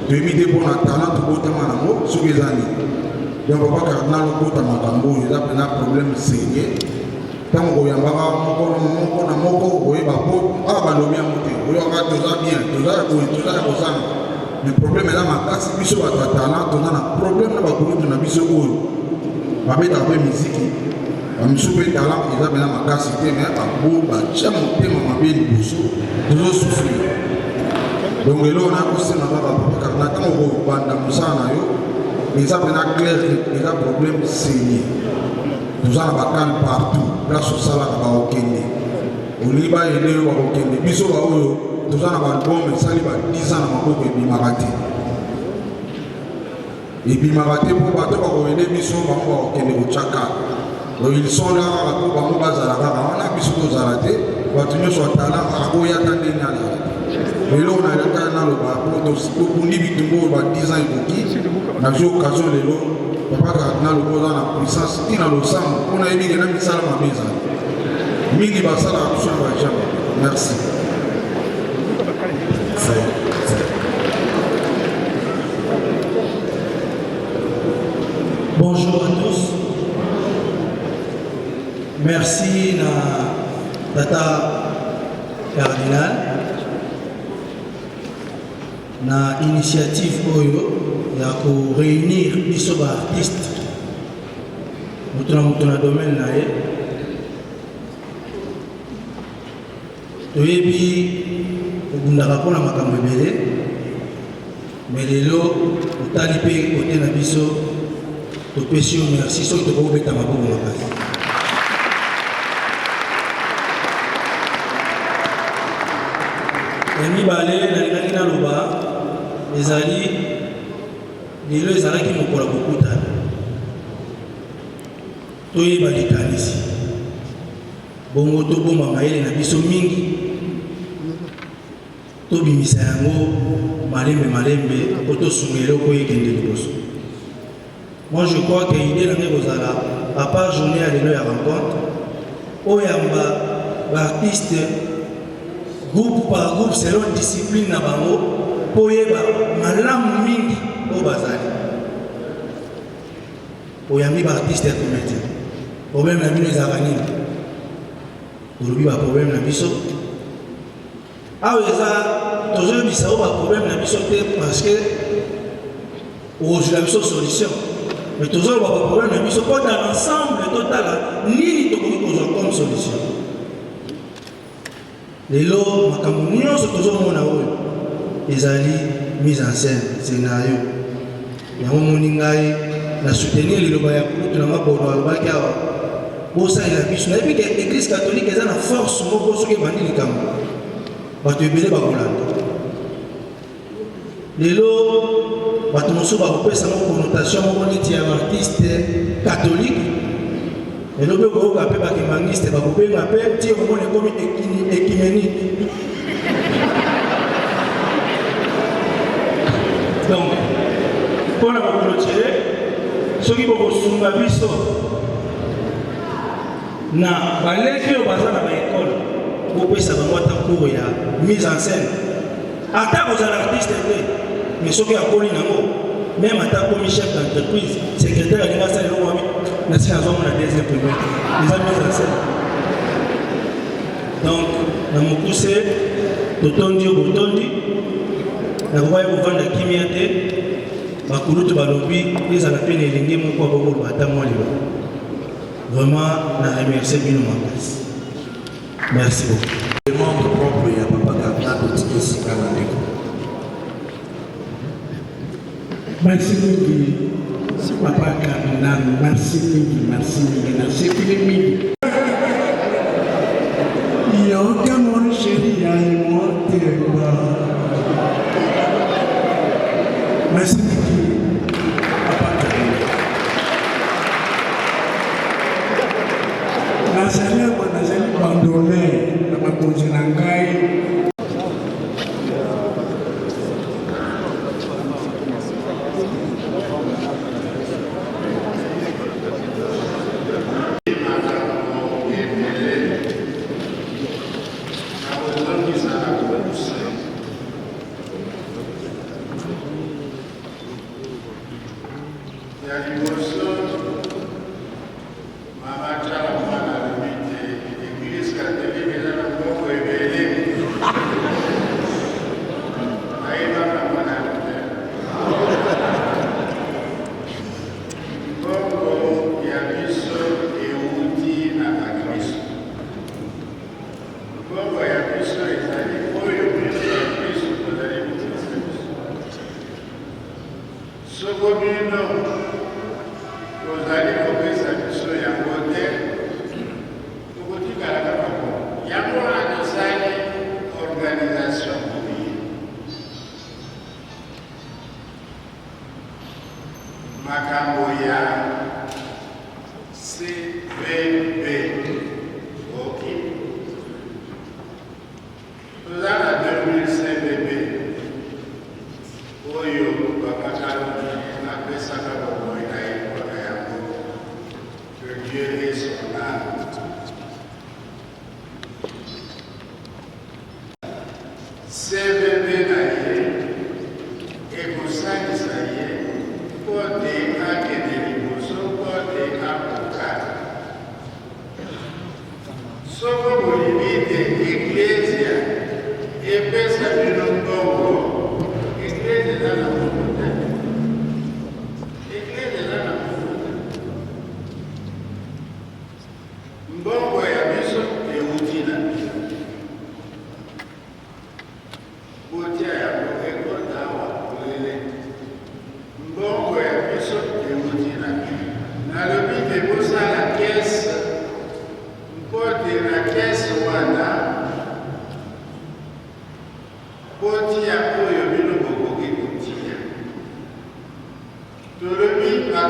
toyebi te mpona talent tokotama nango soki eza nini donc Papa Cardinal okota makambo oyo eza mpena problème sérieux ntango koyambaka moko na moko koyeba po aka balobi yango te oyaka toza bien toza ya kosala mais problème eza makasi biso bato ya talent toza na problème na bakulutu na biso oyo babetaka mpe miziki bamisu mpe talent eza mpena makasi te mais batya motema mabe liboso tozosouffrir donc eloko nakosema kaka Papa Cardinal ntango kobanda mosala na yo eza mpena clair eza problème sérieux toza na bakane partout place osalaka baokende olingi bayende oyo bakokende biso baoyo toza na baalbum esali ba 10 ans na maboko ebimaka te Et puis, ma raté pour bateau, on a mis son banco qui est au Tchaka. Ils sont là, on a mis on a mis son zaraté, on a mis son talent, on a mis son talent. Mais là, on a le cas dans le bateau, donc on a mis 10 ans et on a eu l'occasion de l'eau. Papa, dans le besoin de la puissance, il a le sang, on a mis les mêmes salles à la maison. Migi Bassala, merci. Bonjour à tous. Merci à Tata Cardinal na initiative Oyo ya ko réunir biso ba artiste mutu na domaine na ye toyebi obundaka mpona makambo ebele mais lelo otali mpe kote na biso topesi yo merci soki tokobeta maboko makasi ya mibale nalingaki naloba ezali lelo ezalaki mokola kokutana toyeba likanisi bongo tobomba mayele na biso mingi tobimisa yango malembe po tosunga eloko ekende liboso. Moi je crois que l'idée de Kozala, à part journée à l'élo à rencontre, oyamba l'artiste groupe par groupe selon discipline na bango, poyeba malamu mingi au bazali. Oyambi l'artiste est comédien. Problème la bino ezarani. Olobi ba problème na biso. Ah eza toujours bisao ba problème na biso parce que aujourd'hui la biso solution. Mais toujours le problème, mais ce qu'on a l'ensemble total, ni comme solution. Les lots, ma communion, c'est toujours mon amour. Les alliés, mise en scène, scénario. Il y a un moment où la soutenir les lots, il y a un moment où ça il a vu. On a vu que l'Église catholique est en force pour ceux qui vendent les cameaux. Parce que les les lots. Batumoso va couper sa connotation mon artiste catholique et le beau appel bakimangiste va couper l'appel dire on est comme écuménique. Donc pour la clôturer ceux qui vont sunga biso na baleki au bazar na école couper sa bango ta cours ya mise en scène ata aux artistes mais ce qui a connu même en tant que chef d'entreprise, secrétaire de l'État, nous avons la deuxième première. Les amis en scène. Donc, nous avons poussé, Totondi, nous avons vendre la chimiate, nous avons fait lobby, les avons fait les lignes, nous avons fait les vraiment, nous remercions bien nos merci beaucoup. Le monde propre, il y a pas de petit aussi canadiens. Merci beaucoup, Papa Cardinal. Merci beaucoup. Il y a aucun mon chéri, il y a un monde. Merci beaucoup, Papa Cardinal. Nazali abandonné dans ma conjugaille. Mama Chala Mwana Limite, Église catholique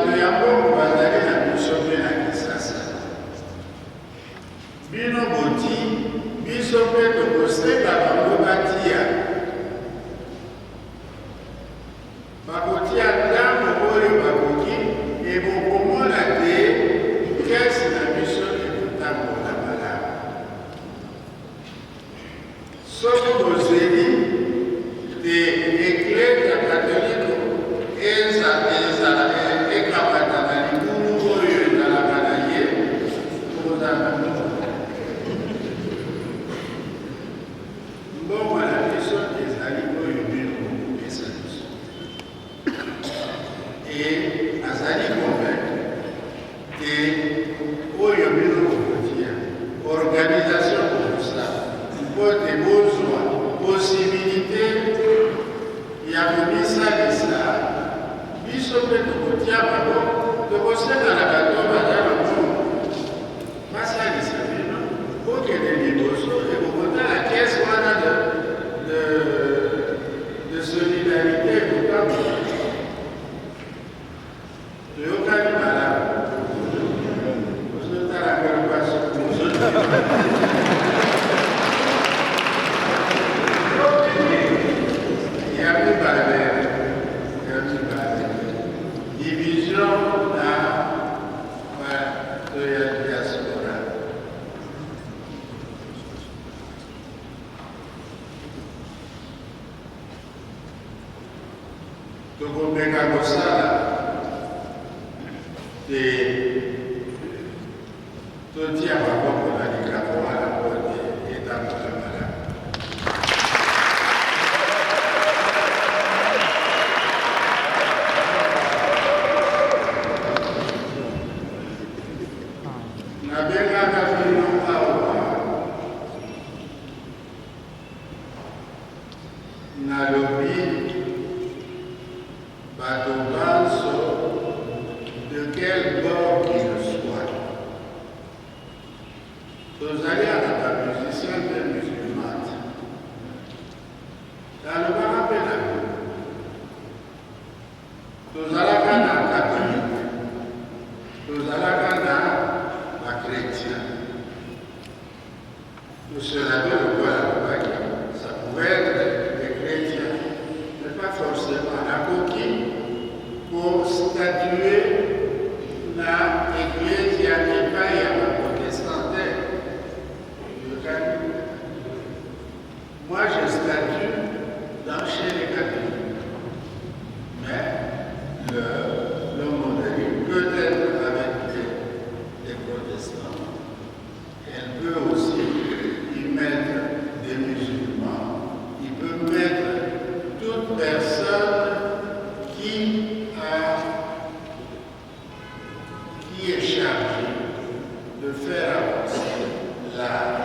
bato ya mbongo bazali na biso mpe na kisasa. Bino boti biso mpe tokosenga bango batia. Bakotia ntango oyo bakoki ebokomona te kesi na biso ekotambola malamu. Soki bozeli te Eklezia Katolike ekamata na libulu oyo ezalaka na ye kozala mbongo na biso ezali oyo bino kopesa biso. Azali convaincre te oyo bino kokotia organisation kokosala mpo te bozwa posibilité ya komisalisa biso mpe tokotia bango tokosenga na bato baza na mbongo basalisa bino okende liboso ekokotala kese wana de solidarité kotambola. Toyokani malamu ozotala ngelo baso division na bato ya diaspora. Tokobenga kosala te totia maboko na likambo wana po etambola malamu. Nabengaka bino awa nalobi bato banso de quel bord qu'il soit. Tozali aka bamusicien mpe musulmane nalobaka mpe na bino tozalaka na katolike tozalaka na chrétien. Nous serons le voilà, ça pouvait être des chrétiens, mais pas forcément la coquille pour statuer la Ecclesia n'est pas y a protestante. Moi, je statue dans chez les catholiques, mais le modèle peut être avec des protestants. Elle peut aussi y mettre des musulmans. Il peut mettre toute personne qui est chargée de faire avancer l'art.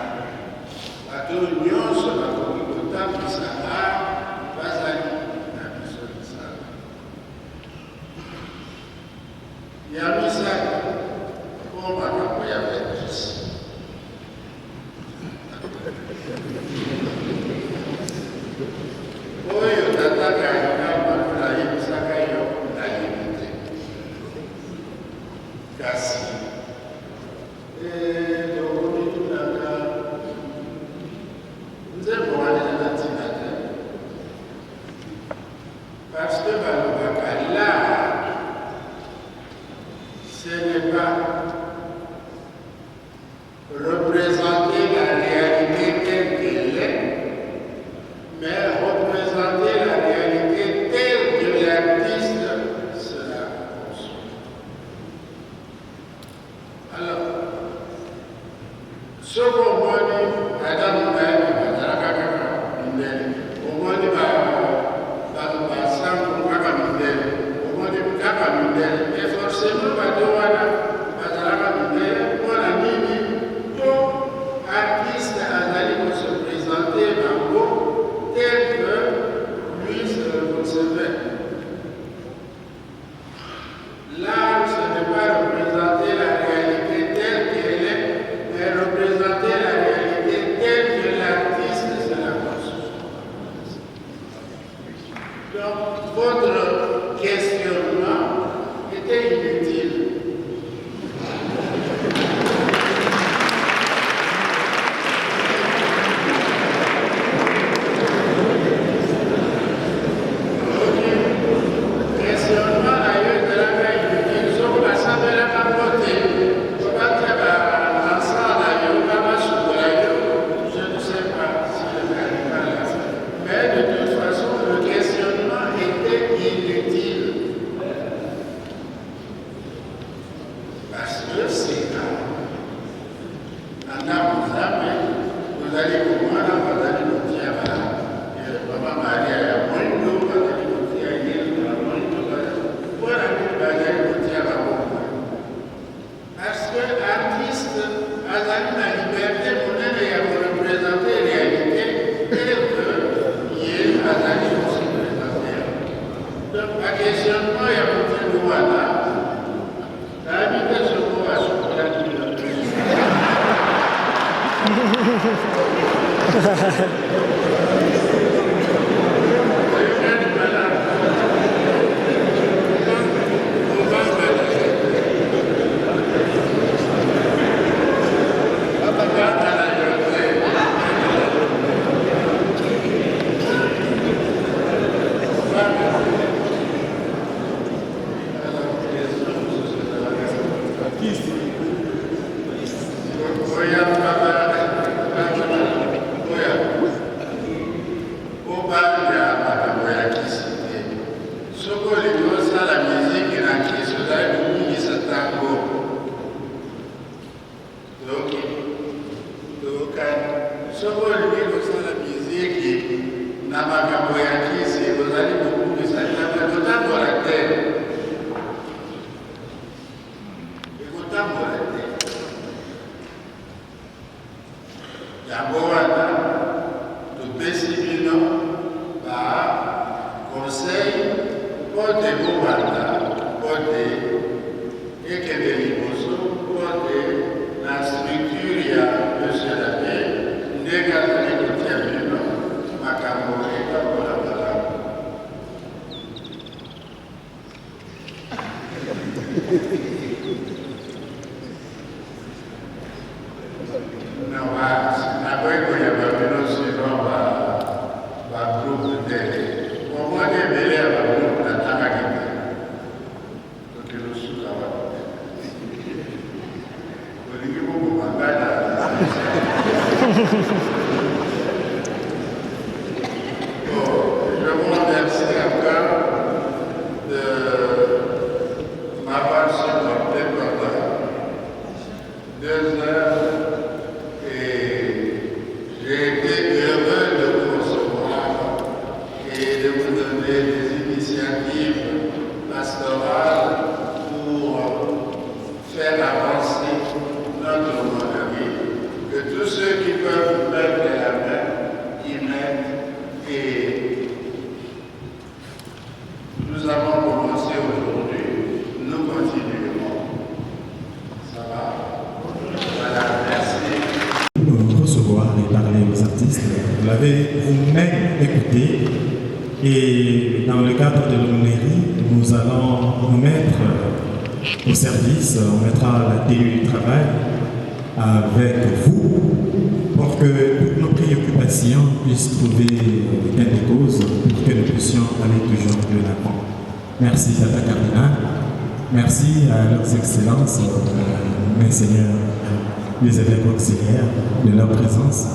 À toute union, ce va comme le temps qui s'arrête, va aller dans le sol de ça. Il y a mis ça. On va t'envoyer avec Christ. Oyo tataka yokamba tunayibisaka yo nayibite. Kasi tokomitunaka nzembo wana natina te. Parce que balobaka là, ce n'est pas représenter la réalité telle qu'elle est, mais représenter la réalité telle que l'artiste se la construit. Alors, ce qu'on voit, Adam et forcément, artiste Azali pour se présenter tel que lui se concevait. L'art, ce n'est pas représenter la réalité telle qu'elle est, mais représenter la réalité telle que bazali na liberté monene ya korepresente réalité telle que ye azali korepresente. Donc aquestionnement ya motindo wana nayebi te soko asukolaki Vous l'avez vous-même écouté et dans le cadre de l'aumônerie, nous allons nous mettre au service, on mettra la tenue du travail avec vous pour que toutes nos préoccupations puissent trouver gain de cause pour que nous puissions aller toujours de l'avant. Merci Tata Cardinal, merci à leurs excellences, mes seigneurs, les évêques auxiliaires de leur présence,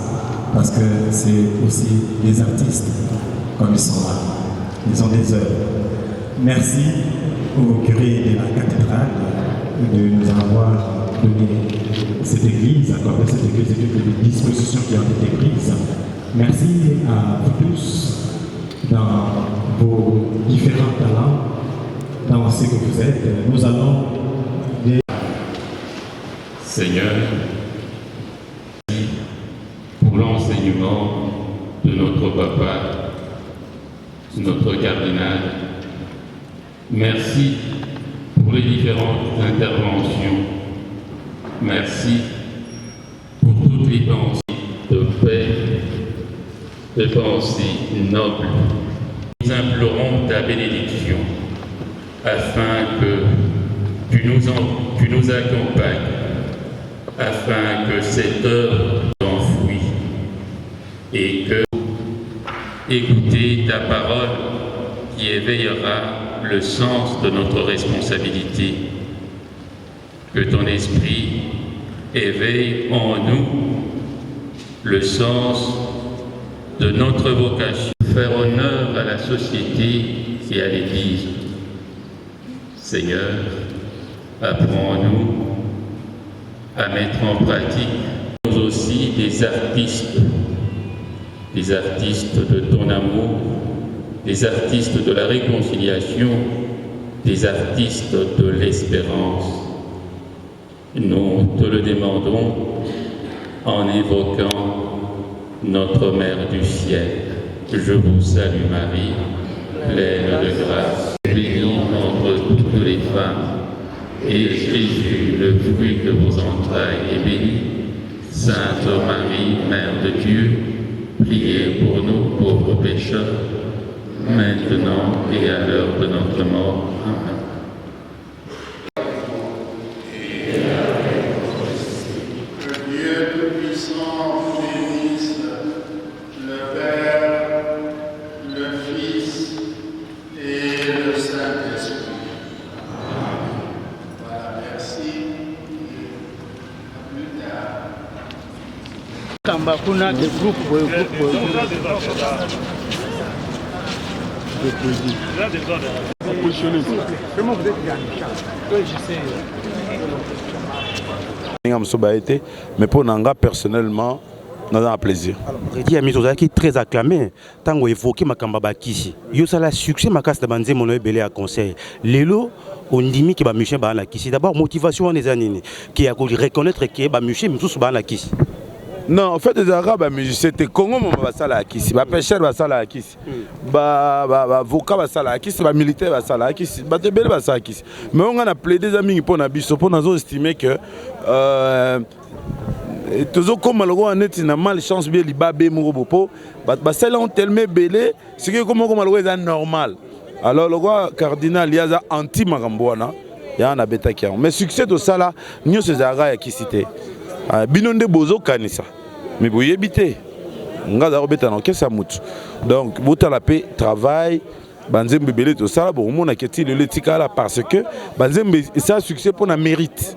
parce que c'est aussi des artistes comme ils sont là. Ils ont des œuvres. Merci au curé de la cathédrale de nous avoir donné cette église, accordé cette église et toutes les dispositions qui ont été prises. Merci à vous tous dans vos différents talents, dans ce que vous êtes. Nous allons... Seigneur, pour l'enseignement de notre papa, notre cardinal. Merci pour les différentes interventions. Merci pour toutes les pensées de paix, des pensées nobles. Nous implorons ta bénédiction afin que tu nous accompagnes, afin que cette œuvre s'enfuit et que écouter ta parole qui éveillera le sens de notre responsabilité. Que ton esprit éveille en nous le sens de notre vocation, faire honneur à la société et à l'Église. Seigneur, apprends-nous à mettre en pratique, nous aussi des artistes de ton amour, des artistes de la réconciliation, des artistes de l'espérance. Nous te le demandons en évoquant notre Mère du ciel. Je vous salue Marie, pleine de grâce, bénie entre toutes les femmes, et Jésus, le fruit de vos entrailles, est béni. Sainte Marie, Mère de Dieu, priez pour nous pauvres pécheurs, maintenant et à l'heure de notre mort. Amen. Que Dieu Tout-Puissant bénisse le Père, le Fils et le Saint-Esprit. Voilà, merci. À plus tard. Tambakuna de groupe mais pour Nanga personnellement, nous avons un plaisir. Redi Amizo qui est très acclamé. Tant qu'on évoque Makamba Bakisi, il y a le succès Makas de Banze Monoé Belé à conseil. Lélo, on dit que Bamuché Bana Kisi. D'abord, motivation des années qui a reconnaître que Bamuché Moussous Bana Kisi. Non, en fait, les Arabes, c'était Congo, Basala Kisi, Pêcheur Basala Kisi, Avocat Basala Kisi, Militaire Basala Kisi, Batebel Basala Kisi. Mais on a plaidé des amis pour Nabiso, pour nous estimer que toujours comme le roi net n'a mal chance bien li babé mourobopo, celles ont tellement belé, c'est que comme le roi est normal. Alors le roi cardinal il y a anti magamboana, il y a un abétakian. Mais succès de ça là, nous ces Arabes qui cité. Binonde bozo kanisa mais vous y habitez nga za robeta na kesa mutu donc bota la paix travail banzembe belé tout ça bon mon aketi le letika là parce que banzembe ça succès pour na mérite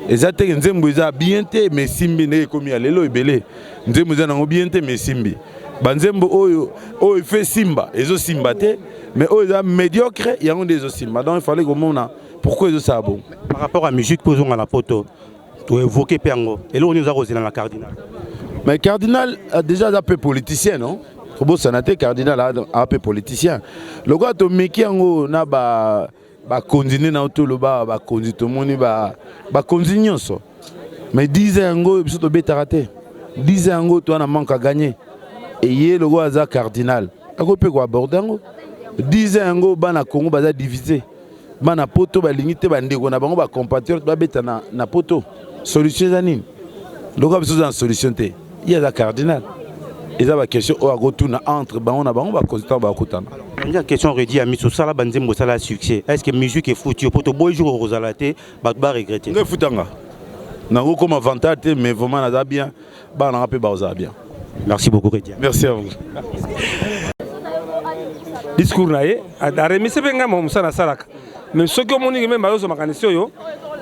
ezate nzembe za bien té mais simbi ne komi alelo ebelé nzembe za na bien té mais simbi banzembe oyo fait simba ezo simba té mais oyo za médiocre il y a un des simba donc il fallait que mon pourquoi ezo ça bon par rapport à musique posons à la photo. Tu évoquer Pengo. Et là, on nous a reçu dans la cardinal. Mais cardinal a déjà un peu politicien, non? Robo Sanaté, cardinal a un peu politicien. Le gars, tu mets qui en na ba continuer na tout le bas, ba continuer tout le monde ba continuer ça. Mais 10 ans ngo, tu bête raté. 10 ans ngo, tu as un manque à gagner. Et hier le gars a cardinal. A quoi peut quoi aborder ngo? 10 ans ngo, ba na Congo ba divisé. Ba na poto ba limité ba ndeko na bango ba compatriote ba bête na poto. Solution zanine. Le gars besoin de solution té. Il y a la cardinal. Et ça va question au retourne entre on va constater ba kutana. Il y a une question redit à Misso Sala Banzembo Sala succès. Est-ce que musique est foutu pour te boy jour au Rosalate ba regretter. Ne foutanga. Nango comme avantage mais vraiment na bien. Ba na rapé ba bien. Merci beaucoup Redia. Merci à vous. Discours naé a remise benga mo musana salaka. Mais ce que mon même bazo makanisi yo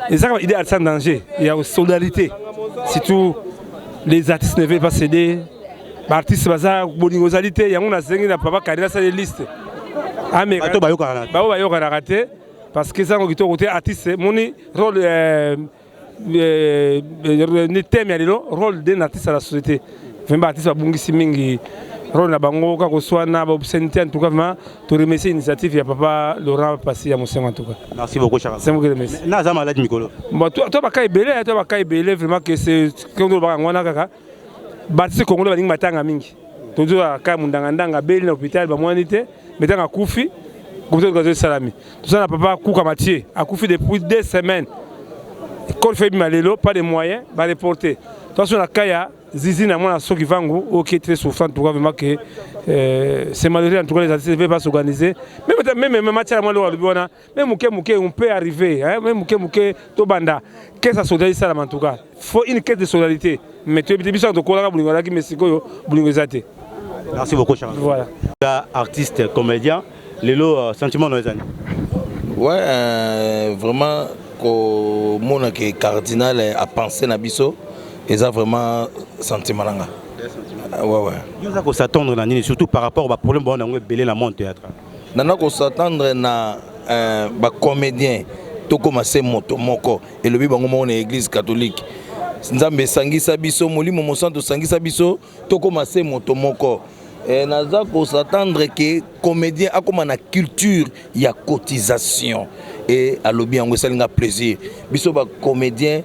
et ça il est en danger. Il y a une solidarité. Surtout les artistes ne veulent pas céder. Les artistes baza boningosalité, il y a une zengi na papa carrière sur les listes. Ah mais bayo raté parce que ça on côté artiste moni rôle ne thème ya lelo rôle d'un artiste à la société. Vraiment artiste ba bungisi mingi rôle na bango ka ko swana ba obscenité en tout cas vraiment to remercier initiative ya papa Laurent Passy ya Mosengo en tout cas. Merci beaucoup Charles. C'est moi qui remercie. Na za malade Mikolo. Bon toi ba kai belé vraiment que c'est quand on ba ngwana kaka batisi Congolais baningi matanga mingi. Toujours ka mundanga beli na hôpital ba mwanité metanga kufi comme ça salami. Tout ça na papa Kouka Mathieu a kufi depuis 2 semaines. Quand fait malelo pas de moyens va reporter. Attention la kaya Zizi na mwana soki vangu ok très souffrant en tout cas vraiment que c'est malheureux en tout cas les artistes ne veulent pas s'organiser même matière moi le même muke on peut arriver hein même muke to banda qu'est-ce que ça solidarité ça en tout cas faut une quête de solidarité mais tu es bien de kola bulingo la ki mesiko bulingo zate. Merci beaucoup Charles. Voilà artiste comédien lelo sentiment dans les années. Ouais vraiment que mon cardinal a pensé na biso. Et ça vraiment sentiment là. Ouais. Nous avons s'attendre surtout par rapport au problème bon on belé la monde théâtre. Nana ko s'attendre na ba comédien to commencer moto moko et le bibango mon église catholique. Nzambe sangisa biso molimo mo santo sangisa biso to commencer moto moko. Et naza ko s'attendre que comédien a comme na culture il y a cotisation et à l'obi en salinga plaisir. Biso ba comédien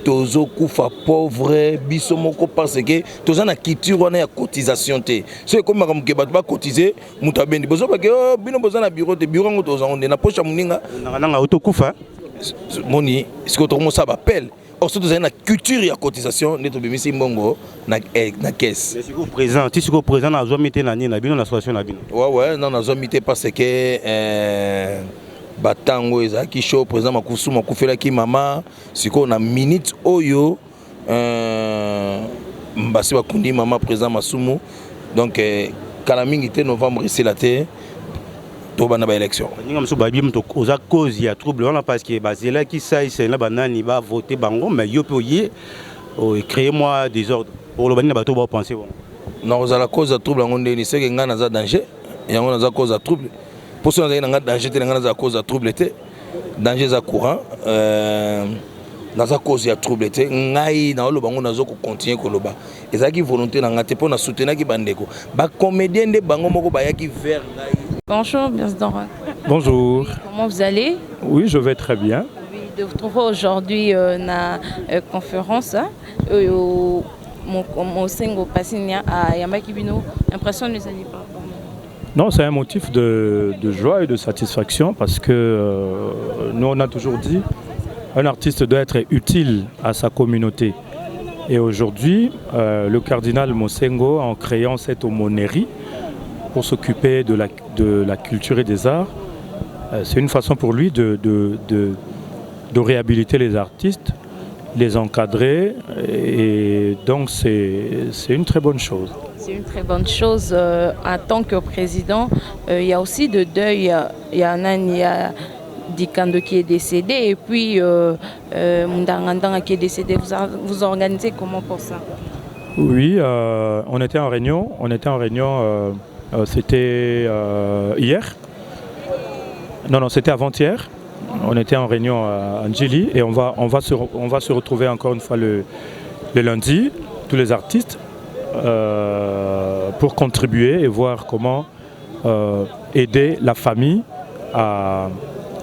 tozo kufa pauvre biso moko parce que toza na culture wana ya cotisation te so comme comme ke bato ba cotiser muta bendi bozo ba ke bino boza na bureau te bureau ngo toza onde na poche muninga na auto kufa moni ce que tout ça appelle or surtout na culture ya cotisation neto bimisi mbongo na caisse mais si vous présent na zo mité na nina bino na association na bino ouais non na zo mité parce que batango ezaki show président makusu makufela ki mama siko na minute oyo mbasi bakundi mama président masumu donc kala mingi te novembre c'est la te to bana ba élection ninga mso babi mto oza cause ya trouble wana parce que bazela ki ça c'est na banani ba voter bango mais yo pe oye créer moi désordre pour le bani bato ba penser bon non oza la cause ya trouble ngonde ni c'est que ngana za danger yango na za cause ya trouble pour ça on a danger te ngana za cause ya trouble te danger za courant na za cause ya trouble te ngai na oloba ngo nazo ko continuer ko loba ezaki volonté na ngate pour na soutenir ki bandeko ba comédien de bango moko ba yaki vers ngai. Bonjour, président. Bonjour. Comment vous allez? Oui, je vais très bien. Oui, de vous trouver aujourd'hui na conférence mon single Passinia à Yamakibino. L'impression ne nous allait pas. Non, c'est un motif de joie et de satisfaction parce que nous, on a toujours dit un artiste doit être utile à sa communauté. Et aujourd'hui, le cardinal Mosengo, en créant cette aumônerie pour s'occuper de la culture et des arts, c'est une façon pour lui de réhabiliter les artistes, les encadrer, et donc c'est une très bonne chose. C'est une très bonne chose. En tant que président, il y a aussi de deuil. Il y a Dikando qui est décédé et puis Mundangandanga qui est décédé. Vous organisez comment pour ça? Oui, on était en réunion. C'était hier. Non, c'était avant-hier. On était en réunion à Njili et on va se retrouver encore une fois le lundi, tous les artistes, pour contribuer et voir comment aider la famille à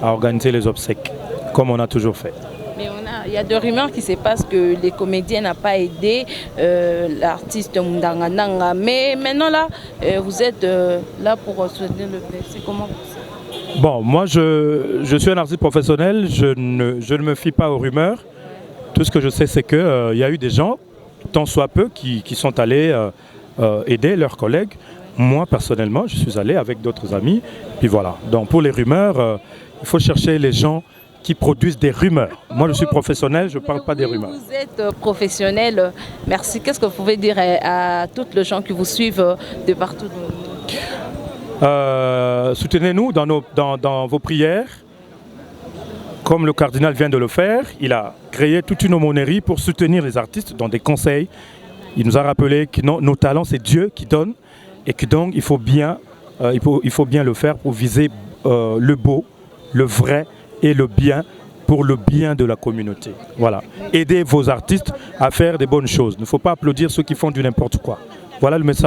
organiser les obsèques, comme on a toujours fait. Mais il y a des rumeurs qui se passent que les comédiens n'ont pas aidé l'artiste Mundangandanga. Mais maintenant là, vous êtes là pour soutenir le blé. C'est comment ça? Bon, moi je suis un artiste professionnel, je ne me fie pas aux rumeurs. Tout ce que je sais, c'est qu'il y a eu des gens, tant soit peu, qui sont allés aider leurs collègues. Moi, personnellement, je suis allé avec d'autres amis. Puis voilà. Donc pour les rumeurs, il faut chercher les gens qui produisent des rumeurs. Moi, je suis professionnel, je ne parle pas des rumeurs. Vous êtes professionnel. Merci. Qu'est-ce que vous pouvez dire à toutes les gens qui vous suivent de partout dans le monde? Soutenez-nous dans vos prières. Comme le cardinal vient de le faire, il a créé toute une aumônerie pour soutenir les artistes dans des conseils. Il nous a rappelé que nos talents, c'est Dieu qui donne et que donc il faut bien le faire pour viser le beau, le vrai et le bien pour le bien de la communauté. Voilà. Aidez vos artistes à faire des bonnes choses. Il ne faut pas applaudir ceux qui font du n'importe quoi. Voilà le message.